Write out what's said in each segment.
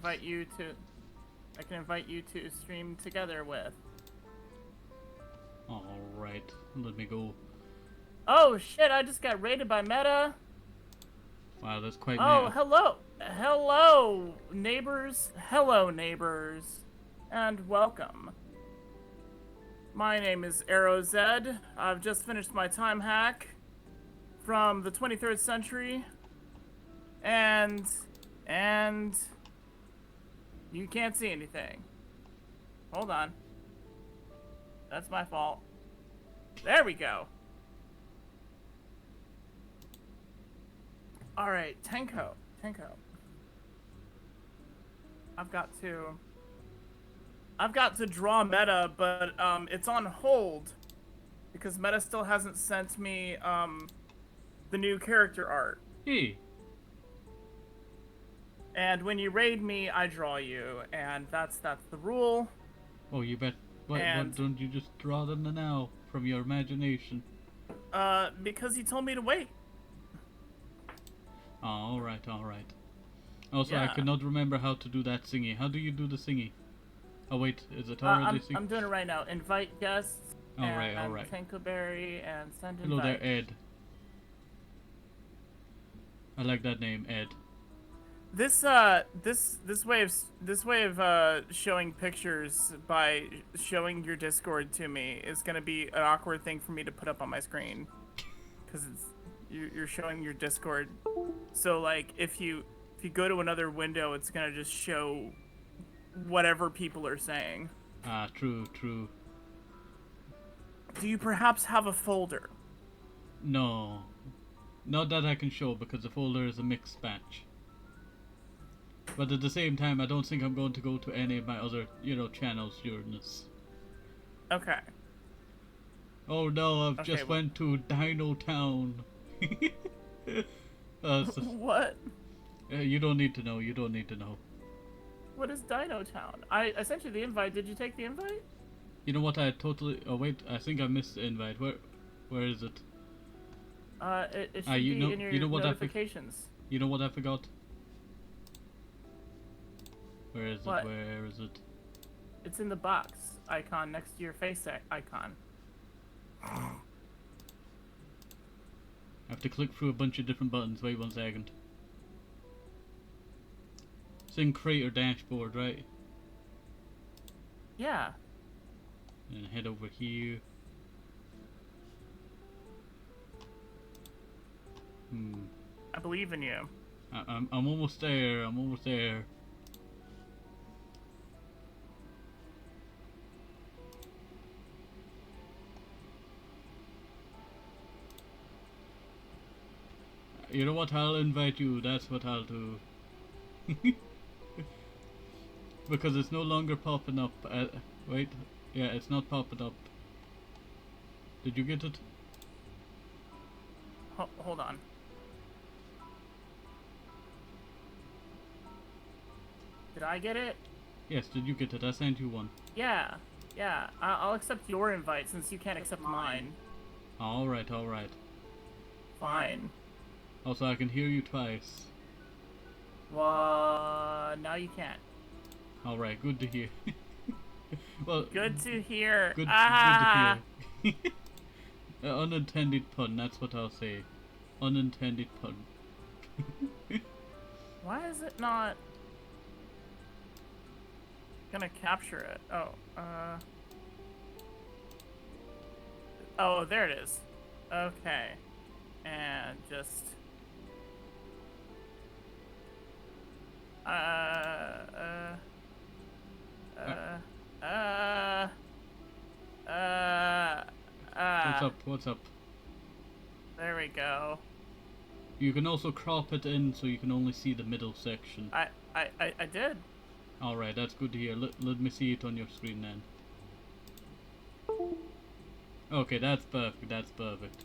invite you to stream together with. Alright, let me go. Oh shit, I just got raided by Meta. Wow, that's quite Oh, meta. hello. Hello, neighbors. Hello, neighbors. And welcome. My name is ArrowZed. I've just finished my time hack from the 23rd century. And you can't see anything. Hold on. That's my fault. There we go. Alright, Tenko. I've got to draw Meta, but it's on hold because Meta still hasn't sent me the new character art. Hey. And when you raid me, I draw you, and that's the rule. Oh, you bet. Why don't you just draw them now from your imagination? Because he told me to wait. Oh, alright. Also, Yeah. I could not remember how to do that thingy. How do you do the thingy? Oh wait, is it already synced? I'm doing it right now. Invite guests. Alright. Tankoberry and send invite. Hello there, Ed. I like that name, Ed. This way of showing pictures by showing your Discord to me is gonna be an awkward thing for me to put up on my screen, because you're showing your Discord. So like if you go to another window, it's gonna just show whatever people are saying. Ah, true. Do you perhaps have a folder? No, not that I can show because the folder is a mixed batch. But at the same time, I don't think I'm going to go to any of my other, channels during this. Okay. Oh no, I've just went to Dino Town. What? You don't need to know. What is Dino Town? I sent you the invite. Did you take the invite? You know what? Oh wait, I think I missed the invite. Where is it? It should be in your notifications. You know what I forgot? Where is What? it? Where is it? It's in the box icon next to your face icon. I have to click through a bunch of different buttons. Wait 1 second. It's in Creator Dashboard, right? Yeah. And head over here. I believe in you. I'm almost there. You know what? I'll invite you. That's what I'll do. Because it's no longer popping up. Wait. Yeah, it's not popping up. Did you get it? Hold on. Did I get it? Yes, did you get it? I sent you one. Yeah. I'll accept your invite since you can't accept mine. Alright. Fine. Also, I can hear you twice. Well, now you can't. Alright, good to hear. Well, good to hear. Good to hear. Unintended pun, that's what I'll say. Unintended pun. Why is it not gonna capture it? Oh, there it is. Okay. And just What's up? There we go. You can also crop it in so you can only see the middle section. I did. Alright, that's good to hear. Let me see it on your screen then. Okay, that's perfect.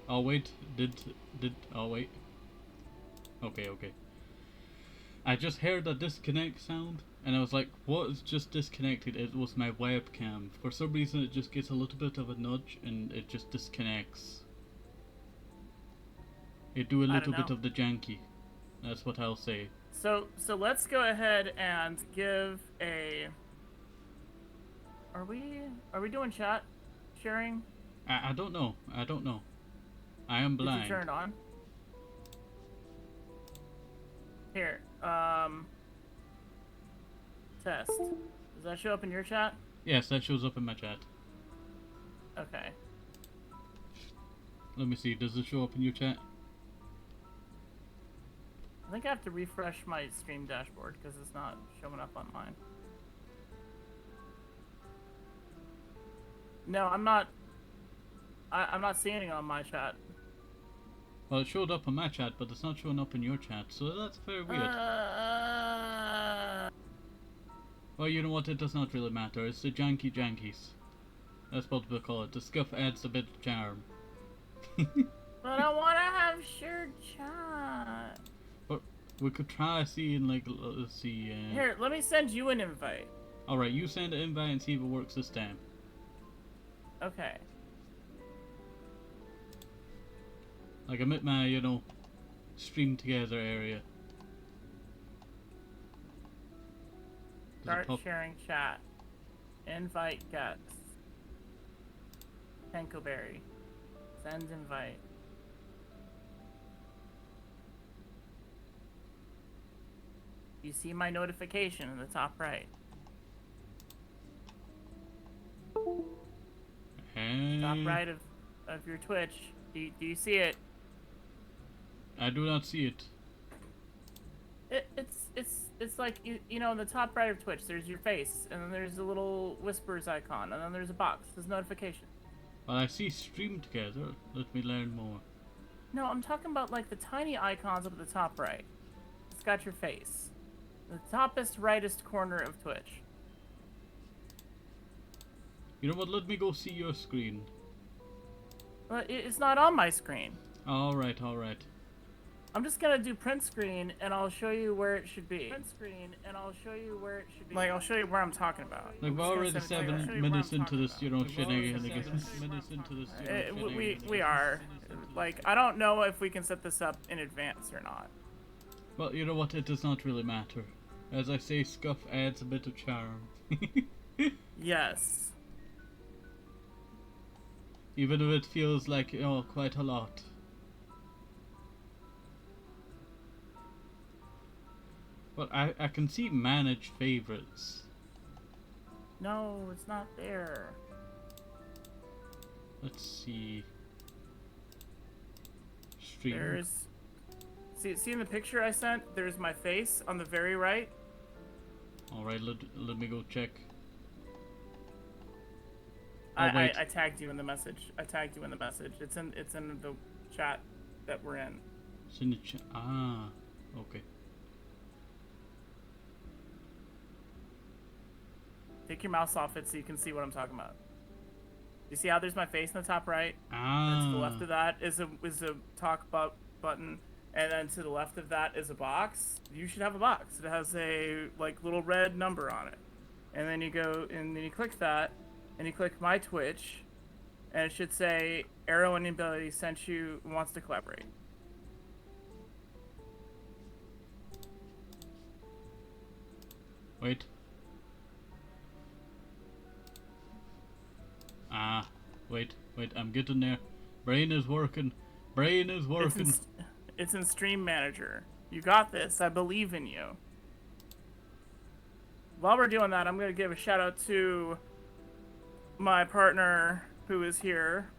Oh wait, oh wait. Okay. I just heard a disconnect sound, and I was like, what is just disconnected? It was my webcam. For some reason it just gets a little bit of a nudge, and it just disconnects. It do a little bit of the janky. That's what I'll say. So let's go ahead and give a. Are we doing chat sharing? I don't know. I don't know. I am Did blind. you turn it on? Here. Test. Does that show up in your chat? Yes, that shows up in my chat. Okay. Let me see. Does it show up in your chat? I think I have to refresh my stream dashboard because it's not showing up on mine. No, I'm not. I'm not seeing it on my chat. Well, it showed up on my chat, but it's not showing up in your chat, so that's very weird. Well, you know what? It does not really matter. It's the janky jankies. That's what we call it. The scuff adds a bit of charm. But I want to have shared chat. But we could try seeing, like, let's see. Here, let me send you an invite. Alright, you send an invite and see if it works this time. Okay. Like, I'm at my, you know, stream together area. Start sharing chat. Invite guests. Tankoberry. Send invite. You see my notification in the top right. Top right of your Twitch. Do you see it? I do not see it. It's like you know in the top right of Twitch there's your face and then there's a little whispers icon and then there's a box. There's notification. Well, I see stream together. Let me learn more. No, I'm talking about like the tiny icons up at the top right. It's got your face. The toppest rightest corner of Twitch. You know what? Let me go see your screen. Well, it's not on my screen. Alright, alright. I'm just gonna do print screen and I'll show you where it should be. Print screen and I'll show you where it should be. Like I'll show you where I'm talking about. Like we're already 7 minutes into this, you know, shenanigans. We are. Like I don't know if we can set this up in advance or not. Well, you know what? It does not really matter. As I say, scuff adds a bit of charm. Yes. Even if it feels like, you know, quite a lot. But I can see manage favorites. No, it's not there. Let's see. Stream. There's... See in the picture I sent? There's my face on the very right. Alright, let me go check. I tagged you in the message. I tagged you in the message. It's in the chat that we're in. It's in the chat. Ah, okay. Take your mouse off it so you can see what I'm talking about. You see how there's my face in the top right? Ah. And to the left of that is a talk button, and then to the left of that is a box. You should have a box. It has a like little red number on it, and then you go and then you click that, and you click my Twitch, and it should say Arrow and Ability sent you and wants to collaborate. Wait. Ah, wait, I'm getting there. Brain is working. Brain is working. It's in Stream Manager. You got this. I believe in you. While we're doing that, I'm going to give a shout out to my partner who is here.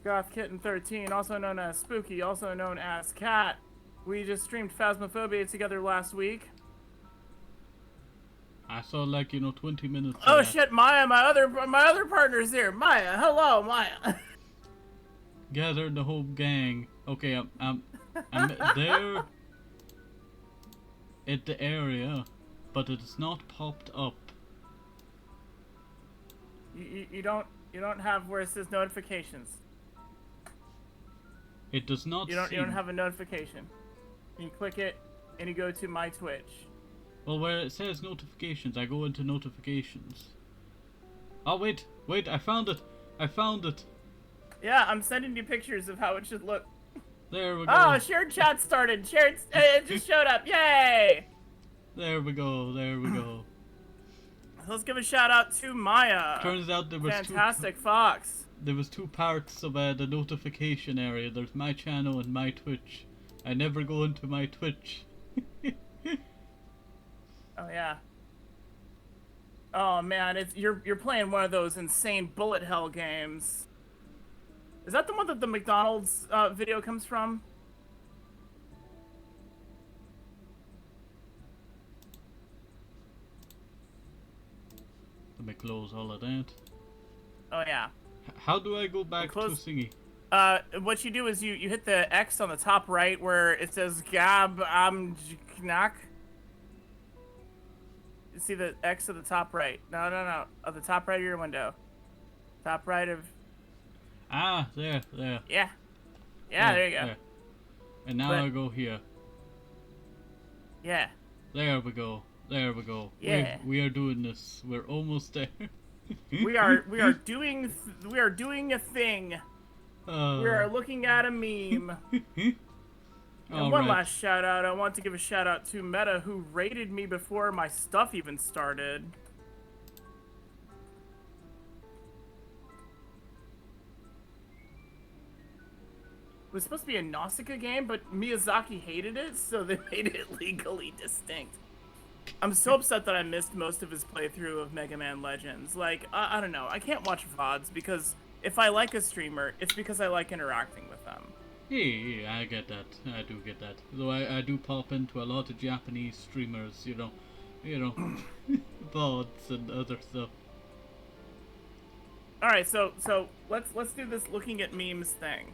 Goth Kitten 13, also known as Spooky, also known as Cat. We just streamed Phasmophobia together last week. I saw like, you know, 20 minutes. Oh shit, Maya, my other partner's here. Maya, hello, Maya. Gathered the whole gang. Okay, I'm there at the area, but it's not popped up. You don't have where it says notifications. It does not. You don't have a notification. You click it and you go to my Twitch. Well, where it says notifications, I go into notifications. Oh wait, I found it. Yeah, I'm sending you pictures of how it should look. There we go. Oh, shared chat started. It just showed up. Yay! There we go. There we go. Let's give a shout out to Maya. Turns out there was Fantastic Fox. There was two parts of the notification area. There's my channel and my Twitch. I never go into my Twitch. Oh yeah. Oh man, you're playing one of those insane bullet hell games. Is that the one that the McDonald's video comes from? Let me close all of that. Oh yeah. How do I go back to Singy? What you do is you hit the X on the top right where it says Gab Knack. You see the X at the top right? No. At the top right of your window. Top right of. Ah, there. Yeah. Yeah, there you go. There. And now I go here. Yeah. There we go. There we go. Yeah. We are doing this. We're almost there. we are doing a thing. We are looking at a meme. And one last shout out. I want to give a shout out to Meta, who rated me before my stuff even started. It was supposed to be a Nausicaa game, but Miyazaki hated it, so they made it legally distinct. I'm so upset that I missed most of his playthrough of Mega Man Legends. Like, I don't know. I can't watch VODs because if I like a streamer, it's because I like interacting with them. Yeah, I get that. I do get that. Though I do pop into a lot of Japanese streamers, you know, VODs and other stuff. All right, so let's do this looking at memes thing.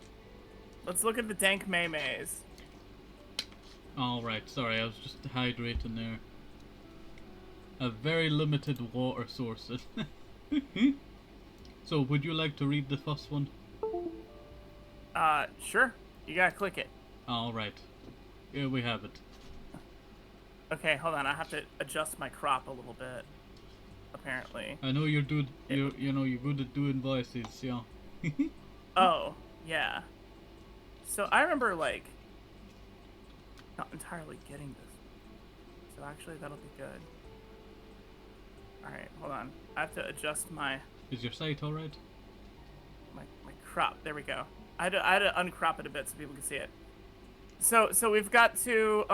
Let's look at the dank memes. All right, sorry, I was just hydrating there. A very limited water sources. So, would you like to read the first one? Sure. You gotta click it. All right. Here we have it. Okay, hold on. I have to adjust my crop a little bit. Apparently. I know you're good. You're good at doing voices, yeah. Oh, yeah. So I remember like not entirely getting this. So actually, that'll be good. All right, hold on. I have to adjust my. Is your site all right? My crop. There we go. I had to uncrop it a bit so people can see it. So we've got two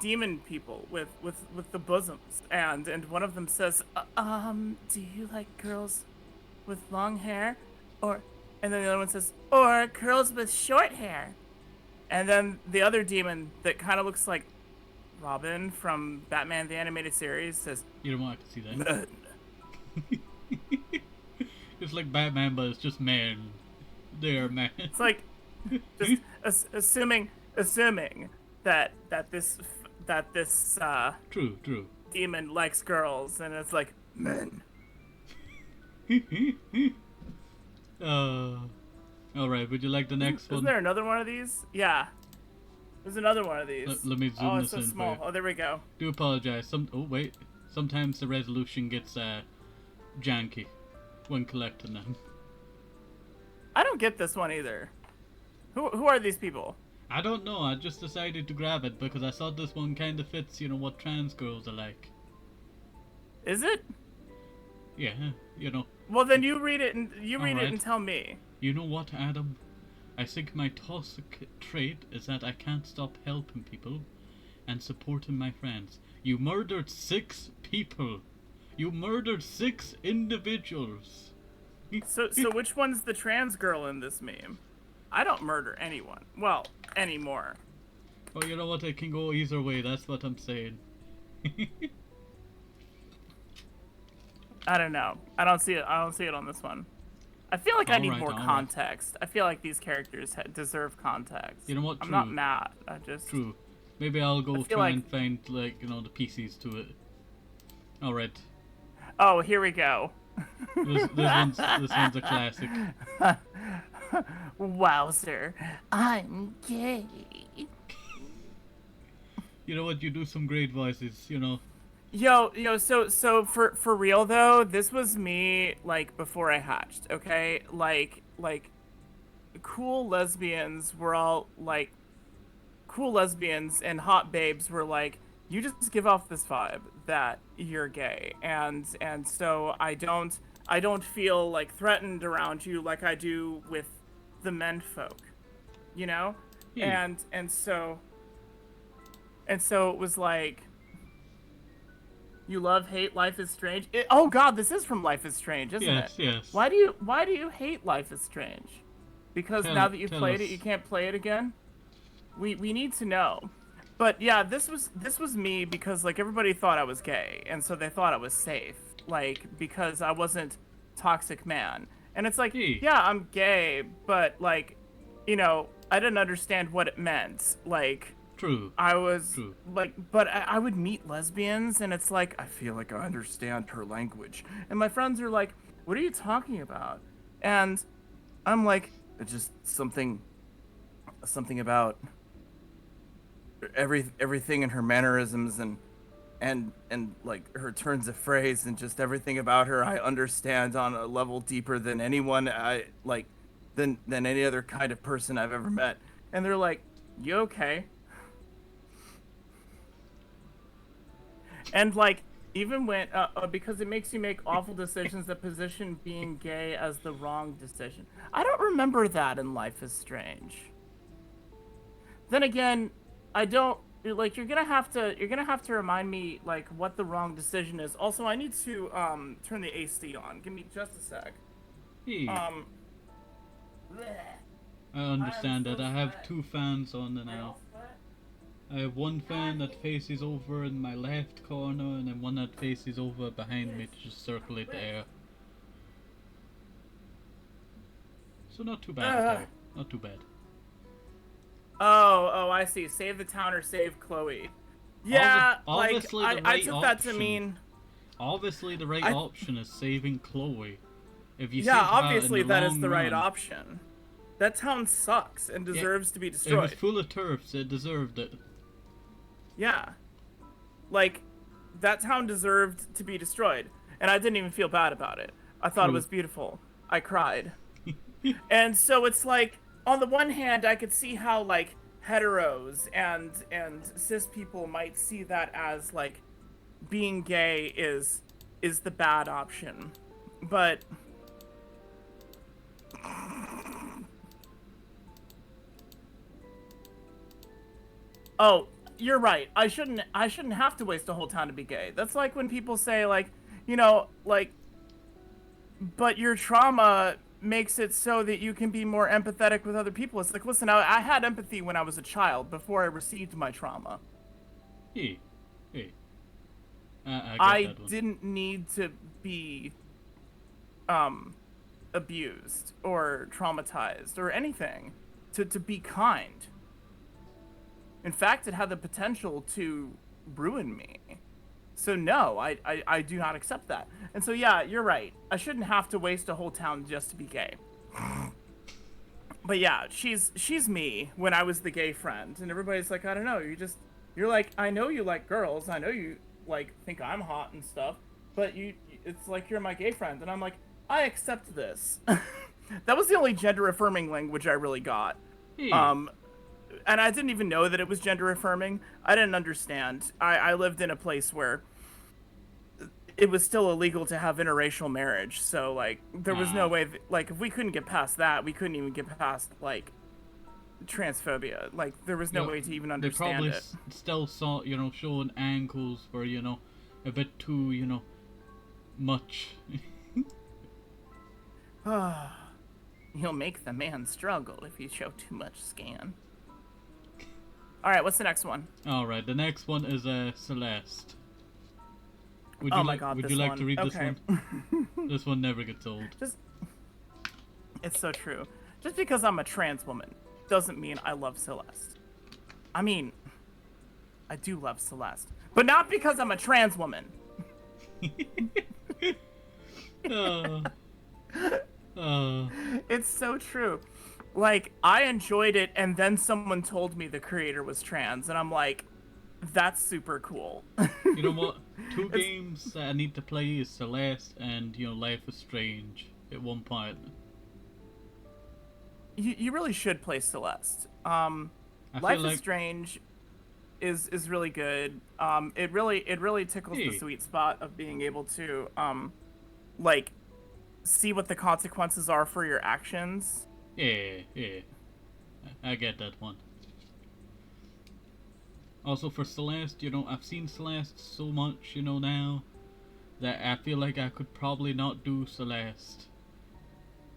demon people with the bosoms, and one of them says, do you like girls with long hair, and then the other one says, or girls with short hair, and then the other demon that kind of looks like Robin from Batman the Animated Series says, you don't want to see that. Men. It's like Batman, but it's just man. They're man. It's like just assuming that this true demon likes girls, and it's like men. All right. Would you like the next one? Isn't there another one of these? Yeah. There's another one of these. Let me zoom oh, this it's so in. small. Oh, there we go. Do apologize. Oh wait. Sometimes the resolution gets janky when collecting them. I don't get this one either. Who are these people? I don't know. I just decided to grab it because I thought this one kind of fits, what trans girls are like. Is it? Yeah, Well, then you read it and right. and tell me. You know what, Adam? I think my toxic trait is that I can't stop helping people and supporting my friends. You murdered 6 people. You murdered 6 individuals. So which one's the trans girl in this meme? I don't murder anyone. Well, anymore. Oh, you know what? It can go either way. That's what I'm saying. I don't know. I don't see it on this one. I feel like I need more context. Right. I feel like these characters deserve context. You know what? I'm not mad. I just. True. Maybe I'll go try and find the PCs to it. All right. Oh, here we go. This one's a classic. Wowzer, I'm gay. You know what? You do some great voices. Yo, so for real though, this was me like before I hatched. Okay, like cool lesbians were all like cool lesbians and hot babes were like, you just give off this vibe that you're gay, and so I don't feel like threatened around you like I do with the men folk, you know, Hey, and so it was like, you love hate Life is Strange. Oh God, this is from Life is Strange, isn't it? yes, yes. Why do you hate Life is Strange? Because now that you've Tell played it, you us. can't play it again. We need to know. But yeah, this was me because like everybody thought I was gay, and so they thought I was safe, like because I wasn't toxic man. And it's like, Hey, yeah, I'm gay, but like, I didn't understand what it meant. Like true, I was true. like, but I would meet lesbians, and it's like I feel like I understand her language, and my friends are like, "What are you talking about?" And I'm like, "It's just something about everything in her mannerisms and like her turns of phrase and just everything about her I understand on a level deeper than anyone I like than any other kind of person I've ever met." And they're like, "You okay?" And like, even when because it makes you make awful decisions that position being gay as the wrong decision. I don't remember that in Life is Strange. Then again, I don't like, you're gonna have to remind me like what the wrong decision is. Also, I need to turn the AC on. Give me just a sec. Hey, Um bleh. I I am understand that. so I have sweaty. two fans on Are now. y'all sweat? I have one fan God, that faces over in my left corner, and then one that faces over behind me Rich, to just circulate the Rich. air. So not too bad at Ugh. all. Not too bad. Oh, I see. Save the town or save Chloe. Yeah, like Obviously the I right took that to option. mean Obviously the right I option is saving Chloe. If you yeah, think about it in obviously the that is long the right run, option. That town sucks and it deserves to be it was destroyed. full of turfs. It deserved it. Yeah. Like, that town deserved to be destroyed, and I didn't even feel bad about it. I thought it True. was beautiful. I cried. And so it's like, on the one hand, I could see how like heteros and cis people might see that as like being gay is the bad option. But oh, you're right. I shouldn't have to waste a whole town to be gay. That's like when people say like, like, but your trauma makes it so that you can be more empathetic with other people. It's like, listen, I had empathy when I was a child before I received my trauma. Hey, hey. I get I that one. didn't need to be um abused or traumatized or anything to be kind. In fact, it had the potential to ruin me. So no, I do not accept that. And so yeah, you're right. I shouldn't have to waste a whole town just to be gay. But yeah, she's me when I was the gay friend, and everybody's like, I don't know, you're like, I know you like girls, I know you like think I'm hot and stuff, but it's like you're my gay friend, and I'm like, I accept this. That was the only gender affirming language I really got. Hey, Um, and I didn't even know that it was gender affirming. I didn't understand. I lived in a place where it was still illegal to have interracial marriage, so like there was no ah, way like if we couldn't get past that, we couldn't even get past like transphobia. Like there was you no know, way to even they understand probably it. still saw, showing ankles were, a bit too, much. You'll make the man struggle if you show too much scan. All right, what's the next one? Alright, the next one is Celeste. Oh my god, Would you this like to one. read this Okay. one? This one never gets old. Just it's so true. Just because I'm a trans woman doesn't mean I love Celeste. I mean, I do love Celeste, but not because I'm a trans woman. uh, uh, It's so true. Like, I enjoyed it, and then someone told me the creator was trans, and I'm like, that's super cool. you know what? Two It's games that I need to play is Celeste and, Life is Strange at one point. you really should play Celeste. I feel Life is like, Strange is really good. It really tickles the hey, sweet spot of being able to like see what the consequences are for your actions. yeah, yeah, I get that one. Also for Celeste, I've seen Celeste so much, now that I feel like I could probably not do Celeste.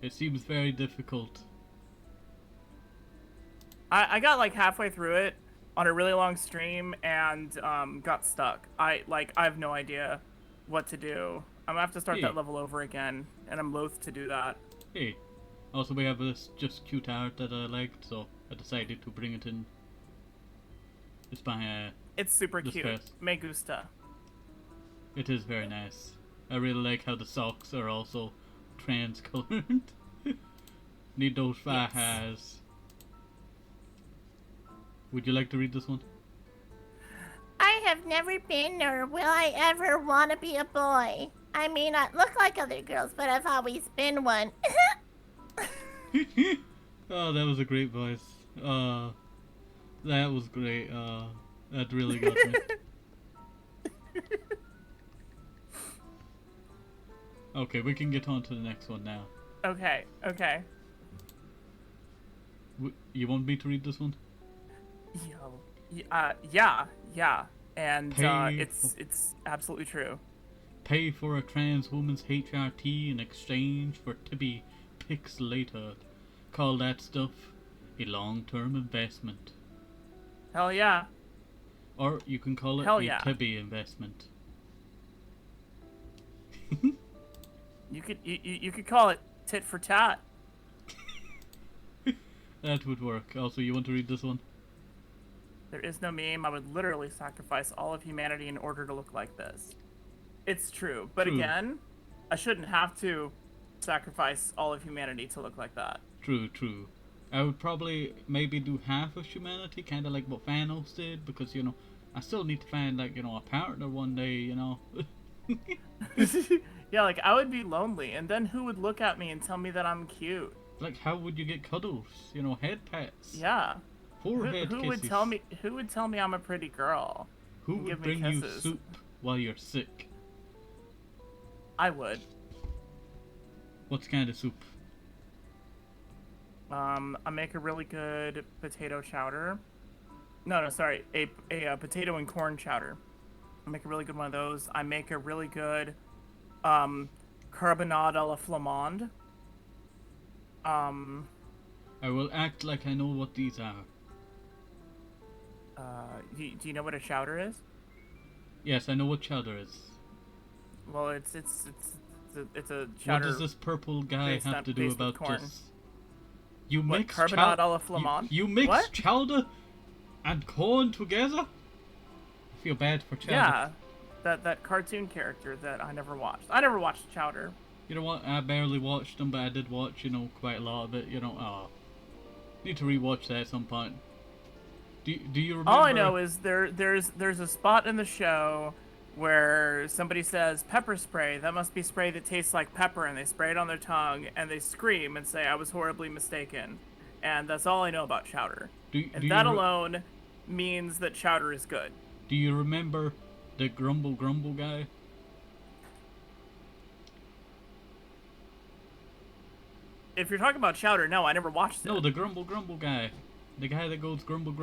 It seems very difficult. I got like halfway through it on a really long stream and got stuck. I have no idea what to do. I'm gonna have to start that Hey, level over again, and I'm loath to do that. hey. Also, we have this just cute art that I liked, so I decided to bring it in. It's by It's super this cute. person. Me gusta. It is very nice. I really like how the socks are also trans-colored. Need those Yes. fajas. Would you like to read this one? I have never been nor will I ever want to be a boy. I may not look like other girls, but I've always been one. Oh, that was a great voice. That was great. That really got me. Okay, we can get on to the next one now. Okay. Okay. You want me to read this one? Yo. Yeah. Yeah. And Pay it's absolutely true. Pay for a trans woman's HRT in exchange for Tibby pics later. Call that stuff a long-term investment. Hell yeah. Or you can call it Hell a yeah. Tibby investment. You could call it tit for tat. That would work. Also, you want to read this one? There is no meme. I would literally sacrifice all of humanity in order to look like this. It's true. But True. again, I shouldn't have to sacrifice all of humanity to look like that. True, true. I would probably maybe do half of humanity, kind of like what Thanos did, because, I still need to find, like, a partner one day, Yeah, like I would be lonely, and then who would look at me and tell me that I'm cute? Like, how would you get cuddles? Head pats. Yeah. Forehead Who kisses. would tell me? Who would tell me I'm a pretty girl? Who and would give me bring you kisses? soup while you're sick? I would. What kind of soup? I make a really good potato chowder. No, sorry, a potato and corn chowder. I make a really good one of those. I make a really good carbonade a la flamande. I will act like I know what these are. Do you know what a chowder is? Yes, I know what chowder is. Well, it's a What chowder. does this purple guy based have on- to do based with about corn. this? You What, mix carbonade a la flamande? You mix What? chowder and corn together? I feel bad for chowder. Yeah, that cartoon character that I never watched. I never watched Chowder. You know what? I barely watched them, but I did watch, quite a lot of it. Need to rewatch that at some point. Do you remember? All I know is there's a spot in the show where somebody says pepper spray. That must be spray that tastes like pepper, and they spray it on their tongue and they scream and say I was horribly mistaken. And that's all I know about Chowder. And that alone means that Chowder is good. Do you remember the Grumble guy? If you're talking about Chowder, no, I never watched it. No, the Grumble guy. The guy that goes grumble.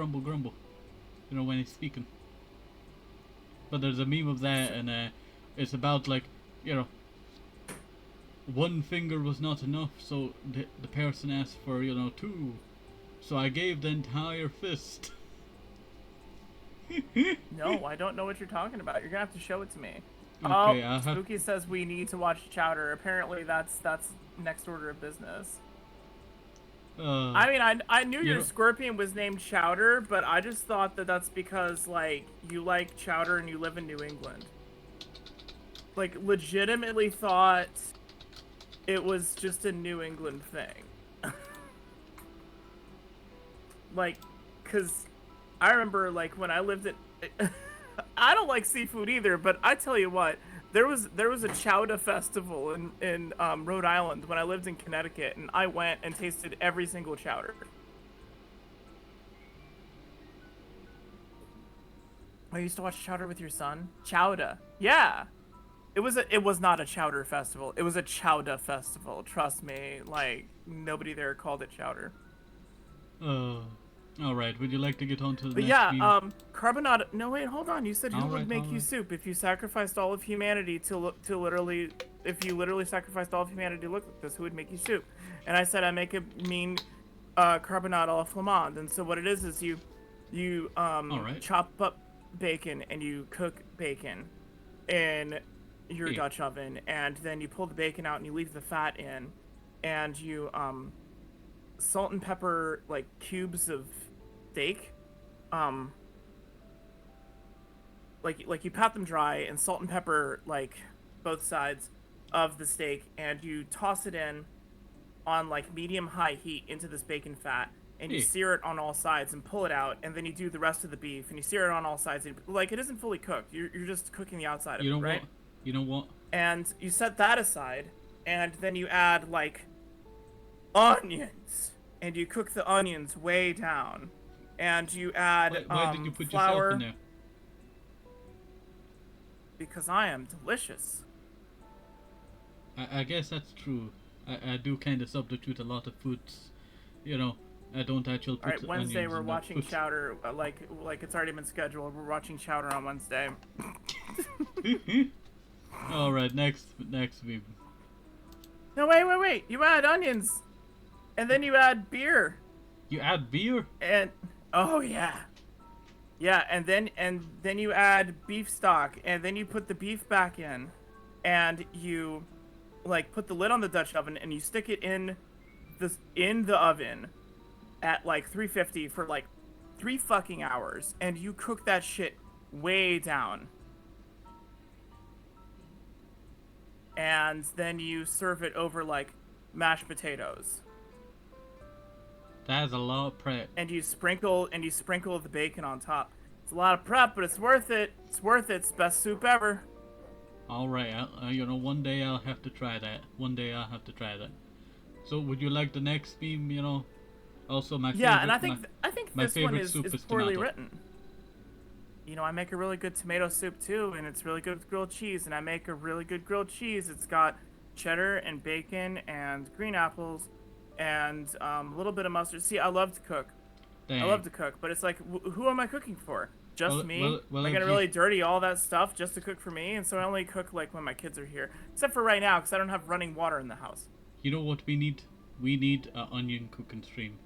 When he's speaking. But there's a meme of that, and it's about, like, one finger was not enough, so the person asked for, two. So I gave the entire fist. No, I don't know what you're talking about. You're gonna have to show it to me. Okay, oh, Spooky says we need to watch Chowder. Apparently, that's next order of business. I mean, I knew your scorpion was named Chowder, but I just thought that that's because, like, you like chowder and you live in New England. Like, legitimately thought it was just a New England thing. Like, because I remember, like, when I lived at... I don't like seafood either, but I tell you what, there was a chowder festival in Rhode Island when I lived in Connecticut, and I went and tasted every single chowder. I used to watch Chowder with your son. Chowder, yeah. It was not a chowder festival. It was a chowder festival. Trust me. Like nobody there called it chowder. All right. Would you like to get on to the But next yeah, meme? carbonata. No wait, hold on. You said who All would right, make all you right. soup if you sacrificed all of humanity to literally, if you literally sacrificed all of humanity to look like this, who would make you soup? And I said I make a mean carbonara au flamande. And so what it is you All right. chop up bacon and you cook bacon in your Yeah. Dutch oven, and then you pull the bacon out and you leave the fat in, and you salt and pepper like cubes of steak, um like you pat them dry and salt and pepper like both sides of the steak, and you toss it in on like medium high heat into this bacon fat, and you Yeah. sear it on all sides and pull it out, and then you do the rest of the beef and you sear it on all sides, and, like it isn't fully cooked, you're just cooking the outside of You it, know right? what? You know what? And you set that aside, and then you add like onions, and you cook the onions way down, and you add Why did you put yourself in flour, there? because I am delicious. I guess that's true. I do kind of substitute a lot of foods. You know, I don't actually All put right, Wednesday onions we're in that watching food. Chowder. Like it's already been scheduled. We're watching Chowder on Wednesday. All right, next meme. No, wait. You add onions, and then you add beer, You add beer? and oh yeah, yeah, and then you add beef stock, and then you put the beef back in, and you like put the lid on the Dutch oven, and you stick it in the oven at like 350 for like 3 fucking hours, and you cook that shit way down. And then you serve it over like mashed potatoes. That is a lot of prep. And you sprinkle the bacon on top. It's a lot of prep, but it's worth it. It's worth it. It's the best soup ever. All right, you know, one day I'll have to try that. One day I'll have to try that. So, would you like the next meme? You know, also my favorite. Yeah, and I think my this one favorite is soup is poorly tomato. written. You know, I make a really good tomato soup too, and it's really good with grilled cheese. And I make a really good grilled cheese. It's got cheddar and bacon and green apples and a little bit of mustard. See, I love to cook. Dang. I love to cook, but it's like, who am I cooking for? Just Well- me? well, am I gonna if you- really dirty all that stuff just to cook for me? And so I only cook like when my kids are here, except for right now because I don't have running water in the house. You know what we need? We need an onion cooking stream.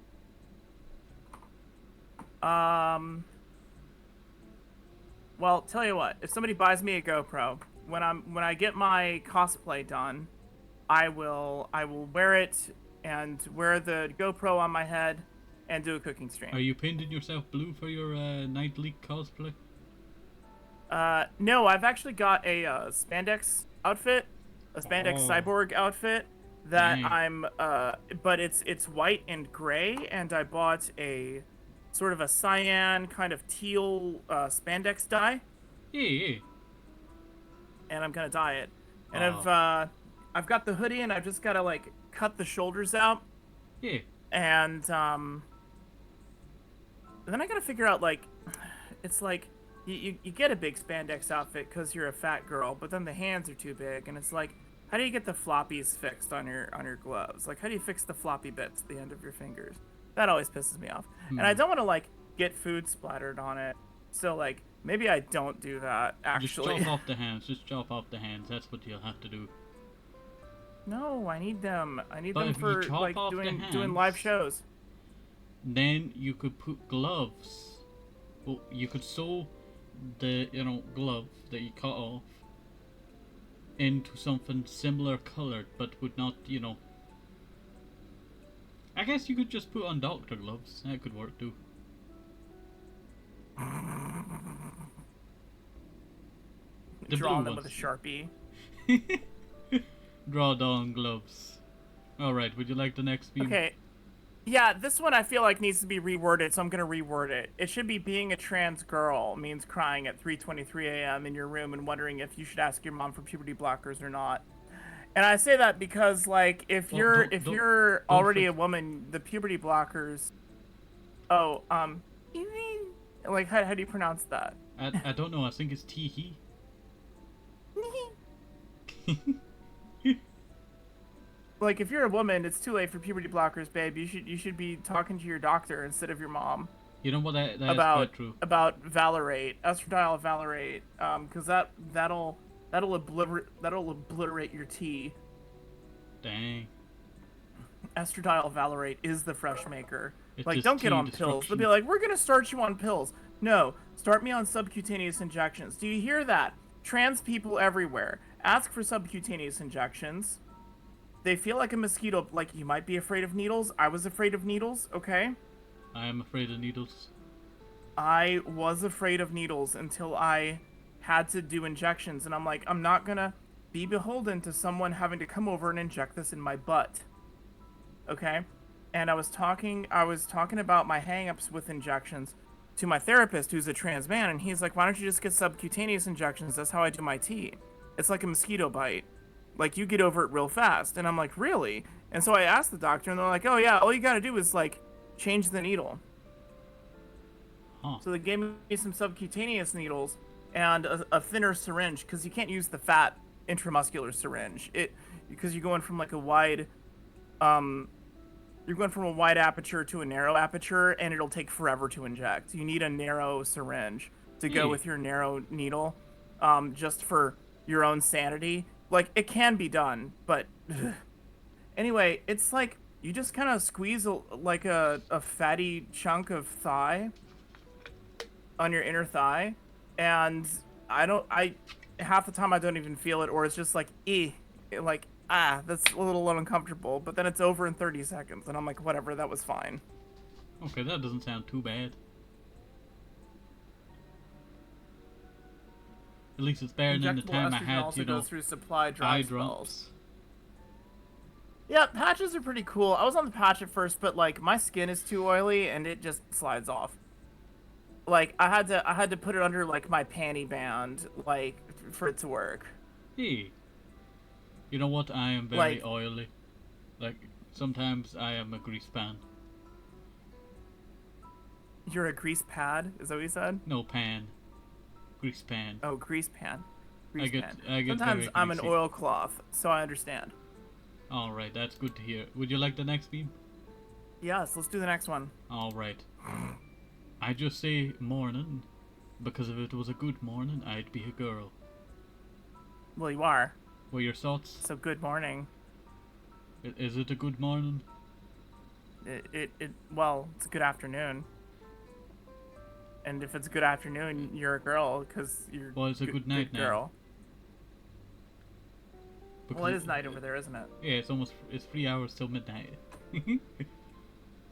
Well, tell you what, if somebody buys me a GoPro, when I get my cosplay done, I will wear it and wear the GoPro on my head and do a cooking stream. Are you painting yourself blue for your Night League cosplay? No, I've actually got a spandex outfit, a spandex Oh. cyborg outfit that Dang. I'm but it's white and gray, and I bought a sort of a cyan kind of teal spandex dye, Yeah. and I'm gonna dye it. And Oh. I've got the hoodie, and I've just gotta like cut the shoulders out, Yeah. and then I gotta figure out like, it's like you get a big spandex outfit because you're a fat girl, but then the hands are too big, and it's like, how do you get the floppies fixed on your gloves? Like, how do you fix the floppy bits at the end of your fingers? That always pisses me off, and I don't want to like get food splattered on it. So like, maybe I don't do that actually. Just chop off the hands. Just chop off the hands. That's what you'll have to do. No, I need them. I need But them if you for chop like off the doing live hands- shows. Then you could put gloves. Well, you could sew the glove that you cut off into something similar colored, but would not I guess you could just put on doctor gloves. That could work too. The Drawing blue them with a ones. Sharpie. Draw down gloves. Alright, would you like the next meme? Okay. Yeah, this one I feel like needs to be reworded, so I'm gonna reword it. It should be being a trans girl means crying at 3:23 a.m. in your room and wondering if you should ask your mom for puberty blockers or not. And I say that because, like, if Well, you're if you're don't already a forget. woman, the puberty blockers. Oh, you mean like how do you pronounce that? I don't know. I think it's tee Like, if you're a woman, it's too late for puberty blockers, babe. You should be talking to your doctor instead of your mom You know what? That is about quite true. Valerate, estradiol Valerate, because that'll obliterate your T. Dang. Estradiol Valerate is the fresh maker. It's Like, just don't get tea on pills. They'll be destruction. like, we're gonna start you on pills. No, start me on subcutaneous injections. Do you hear that? Trans people everywhere ask for subcutaneous injections. They feel like a mosquito. Like, you might be afraid of needles. I was afraid of needles, okay? I am afraid of needles. I was afraid of needles until I had to do injections, and I'm like, I'm not gonna be beholden to someone having to come over and inject this in my butt. Okay? And I was talking about my hangups with injections to my therapist, who's a trans man, and he's like, why don't you just get subcutaneous injections? That's how I do my tea. It's like a mosquito bite. Like, you get over it real fast. And I'm like, really? And so I asked the doctor, and they're like, oh yeah, all you gotta do is, like, change the needle. Huh. So they gave me some subcutaneous needles and a thinner syringe, because you can't use the fat intramuscular syringe. Because you're going from, like, a wide aperture to a narrow aperture, and it'll take forever to inject. You need a narrow syringe to go Hey. with your narrow needle, just for your own sanity. Like, it can be done, but anyway, it's like you just kind of squeeze a fatty chunk of thigh on your inner thigh, and I half the time I don't even feel it, or it's just like like, that's a little uncomfortable, but then it's over in 30 seconds, and I'm like, whatever, that was fine. Okay, that doesn't sound too bad. At least it's better than the Injectable time I estrogen had, also you know, goes through supply eye drive drops. spells. Yeah, patches are pretty cool. I was on the patch at first, but, like, my skin is too oily and it just slides off. Like, I had to put it under, like, my panty band, like, for it to work. Hey, you know what? I am very Like, oily. Like, sometimes I am a grease pan. you're a grease pad, is that what you said? No, pan. Grease pan. Oh, grease pan. I Grease get pan. very Sometimes I'm an greasy. oilcloth, so I understand. Alright, that's good to hear. Would you like the next meme? Yes, let's do the next one. Alright. I just say morning, because if it was a good morning, I'd be a girl. Well, you are. What are your thoughts? So good morning. Is it a good morning? Well, it's a good afternoon. And if it's a good afternoon, you're a girl, because you're Well, it's a good night now. girl. Because Well, it is night over there, isn't it? Yeah, it's 3 hours till midnight.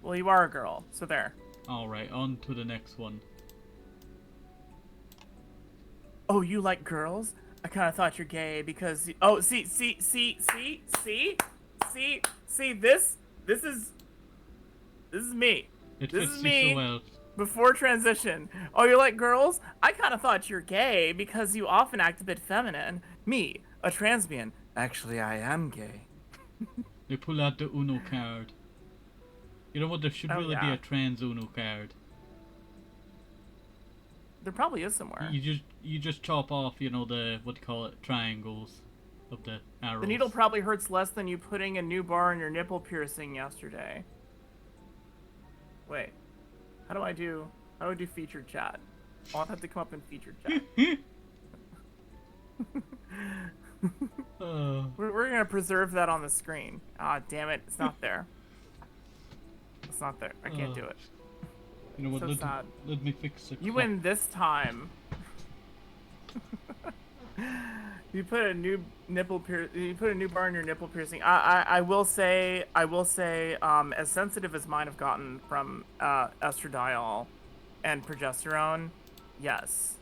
Well, you are a girl, so there. Alright, on to the next one. Oh, you like girls? I kind of thought you're gay because... Oh, see, this is me. It This fits is you me. so well. Before transition. Oh, you like girls? I kind of thought you're gay because you often act a bit feminine. Me, a transbian. Actually, I am gay. They pull out the Uno card. You know what? There should Oh, really be yeah. a trans Uno card. There probably is somewhere. You just chop off, you know, the what do you call it, triangles of the arrows. The needle probably hurts less than you putting a new bar in your nipple piercing yesterday. Wait. How do I do featured chat? I'll have to come up in featured chat. We're gonna preserve that on the screen. Ah, damn it, it's not there. It's not there. I can't do it. You know what? So sad. Let me fix it. You win this time. You put a new You put a new bar in your nipple piercing. I will say, as sensitive as mine have gotten from estradiol and progesterone, yes.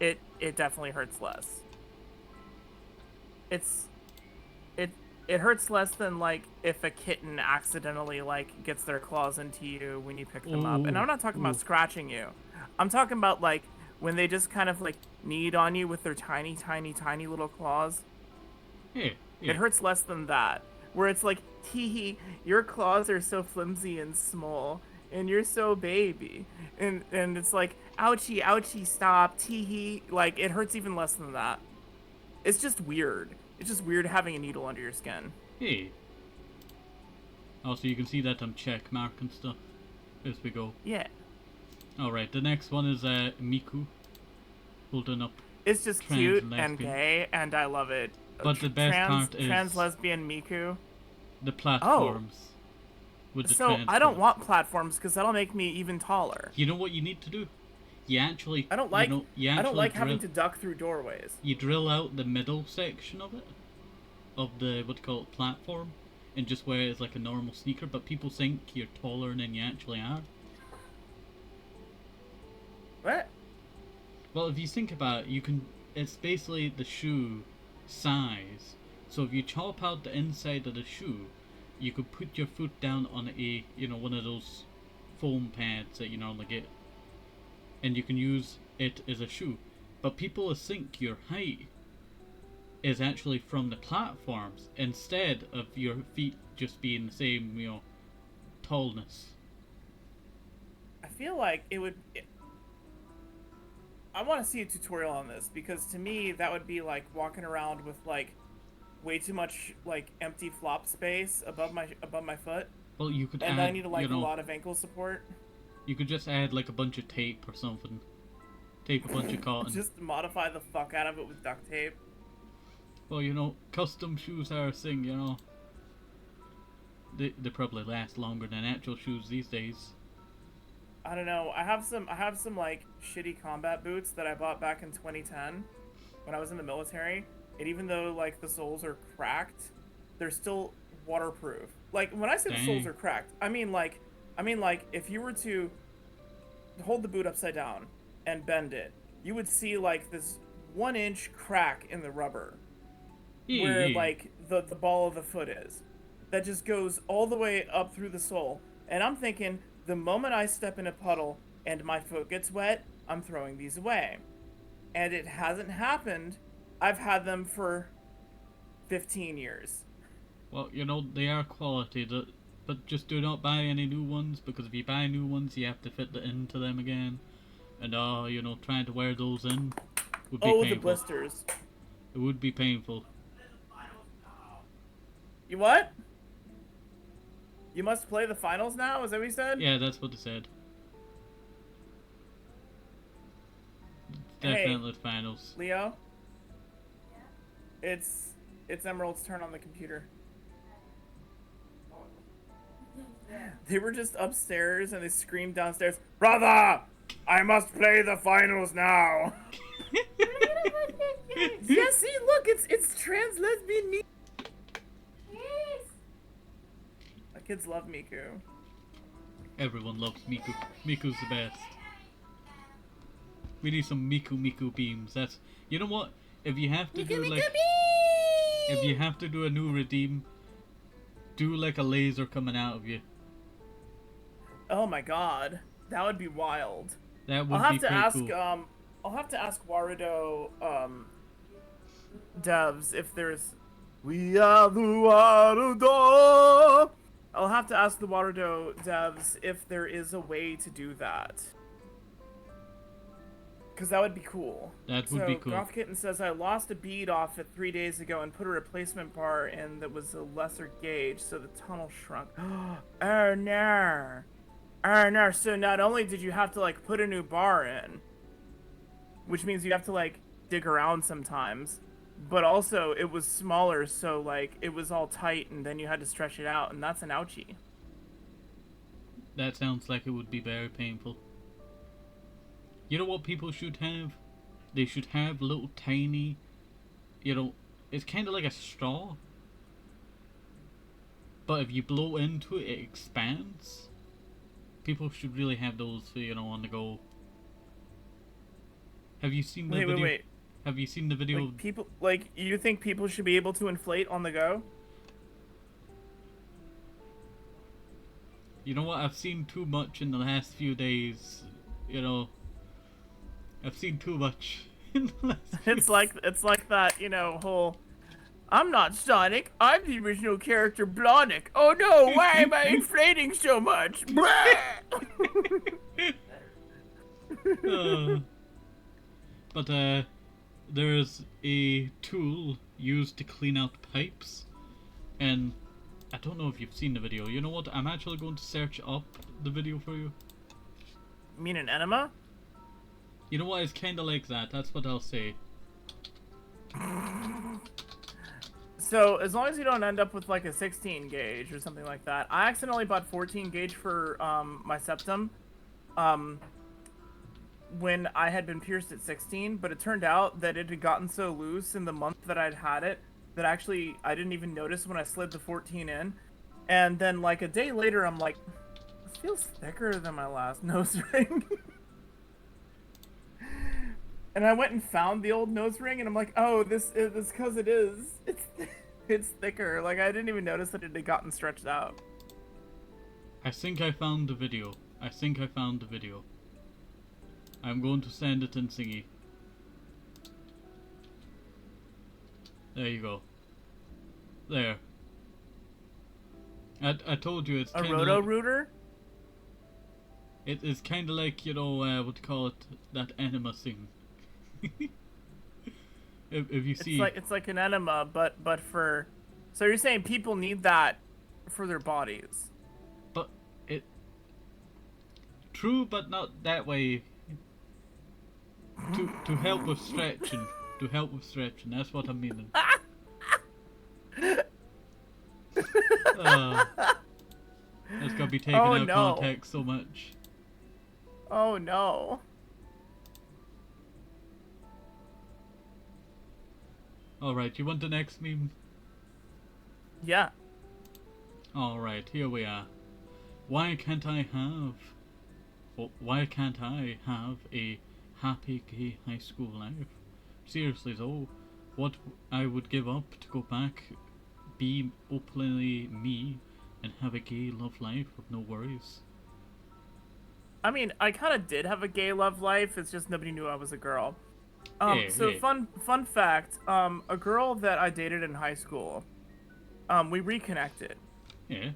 It definitely hurts less. It hurts less than like if a kitten accidentally like gets their claws into you when you pick them up. And Ooh, I'm not talking about ooh. scratching you. I'm talking about like when they just kind of like knead on you with their tiny, tiny, tiny little claws. Yeah, It yeah. hurts less than that. Where it's like, tee hee, your claws are so flimsy and small, and you're so baby. And it's like, ouchie, ouchie, stop, tee hee. Like it hurts even less than that. It's just weird. It's just weird having a needle under your skin. Hey. Also, you can see that check mark and stuff as we go. Yeah. Alright, the next one is Miku holding up It's just trans cute and and lesbian. gay, and I love it. But the best part Trans is lesbian Miku. the Oh, platforms with the so trans I don't girls. want platforms because that'll make me even taller. You know what you need to do? You actually, I don't you like know, you I don't actually like drill, having to duck through doorways. you drill out the middle section of it, of the what do you call it, platform, and just wear it as like a normal sneaker. But people think you're taller than you actually are. What? Well, if you think about it, you can. It's basically the shoe size. So if you chop out the inside of the shoe, you could put your foot down on one of those foam pads that you normally get, and you can use it as a shoe. But people think your height is actually from the platforms instead of your feet just being the same, tallness. I feel like it would. I want to see a tutorial on this because to me that would be like walking around with like way too much like empty flop space above my foot, Well, you could and I add, need like a lot of ankle support. you could just add like a bunch of tape or something. Tape a bunch of cotton. Just modify the fuck out of it with duct tape. Well, custom shoes are a thing. They probably last longer than actual shoes these days. I don't know. I have some like shitty combat boots that I bought back in 2010 when I was in the military. And even though like the soles are cracked, they're still waterproof. Like when I say the soles Dang. are cracked, I mean like if you were to hold the boot upside down and bend it, you would see like this 1 inch crack in the rubber where Yeah. like the ball of the foot is. That just goes all the way up through the sole. And I'm thinking the moment I step in a puddle and my foot gets wet, I'm throwing these away. And it hasn't happened. I've had them for 15 years. Well, they are quality, but just do not buy any new ones, because if you buy new ones, you have to fit into them again. And, trying to wear those in would be Oh, painful. the blisters. It would be painful. You what? You must play the finals now? Is that what you said? Yeah, that's what they said. Hey, Definitely finals. Leo? It's Emerald's turn on the computer. They were just upstairs and they screamed downstairs, "Brother! I must play the finals now!" Yeah, see, look, it's trans lesbian me. Yes. My kids love Miku. Everyone loves Miku. Miku's the best. We need some Miku beams. You know what? If you have to do like, if you have to do a new redeem, do like a laser coming out of you. Oh my god, that would be wild. That would I'll have be to pretty ask cool. I'll have to ask Warudo devs if there's We are the Warudo. I'll have to ask the Warudo devs if there is a way to do that. Because that would be cool. That would be cool. Goth Kitten says, I lost a bead off it 3 days ago and put a replacement bar in that was a lesser gauge, so the tunnel shrunk. Oh no. Oh no. So not only did you have to like put a new bar in, which means you have to like dig around sometimes, but also it was smaller, so like it was all tight and then you had to stretch it out, and that's an ouchie. That sounds like it would be very painful. You know what people should have? They should have little tiny, it's kind of like a straw. But if you blow into it, it expands. People should really have those, on the go. Have you seen the video? Wait. Have you seen the video? Like, you think people should be able to inflate on the go? You know what? I've seen too much in the last few days. You know, I've seen too much in the last. It's like that, whole. I'm not Sonic. I'm the original character, Blonic. Oh no! Why am I inflating so much? But there's a tool used to clean out pipes, and I don't know if you've seen the video. You know what? I'm actually going to search up the video for you. You mean an enema? You know what? It's kind of like that. That's what I'll say. So, as long as you don't end up with like a 16 gauge or something like that. I accidentally bought 14 gauge for my septum when I had been pierced at 16, but it turned out that it had gotten so loose in the month that I'd had it that actually I didn't even notice when I slid the 14 in. And then like a day later, I'm like, this feels thicker than my last nose ring. And I went and found the old nose ring, and I'm like, oh, this is because it is. It's thicker. Like, I didn't even notice that it had gotten stretched out. I think I found the video. I'm going to send it in Thingy. There you go. There. I told you it's a kind of roto-rooter? It's kind of like, what do you call it? That enema thing. if you see, it's like an enema, but for. So you're saying people need that for their bodies? But it. True, but not that way. To help with stretching. That's what I'm meaning. That's gotta be taken out of context so much. Oh no. Alright, you want the next meme? Yeah. Alright, here we are. Why can't I have a happy gay high school life? Seriously though, what I would give up to go back, be openly me, and have a gay love life with no worries. I mean, I kind of did have a gay love life, it's just nobody knew I was a girl. Fun fact, a girl that I dated in high school, we reconnected. Yeah.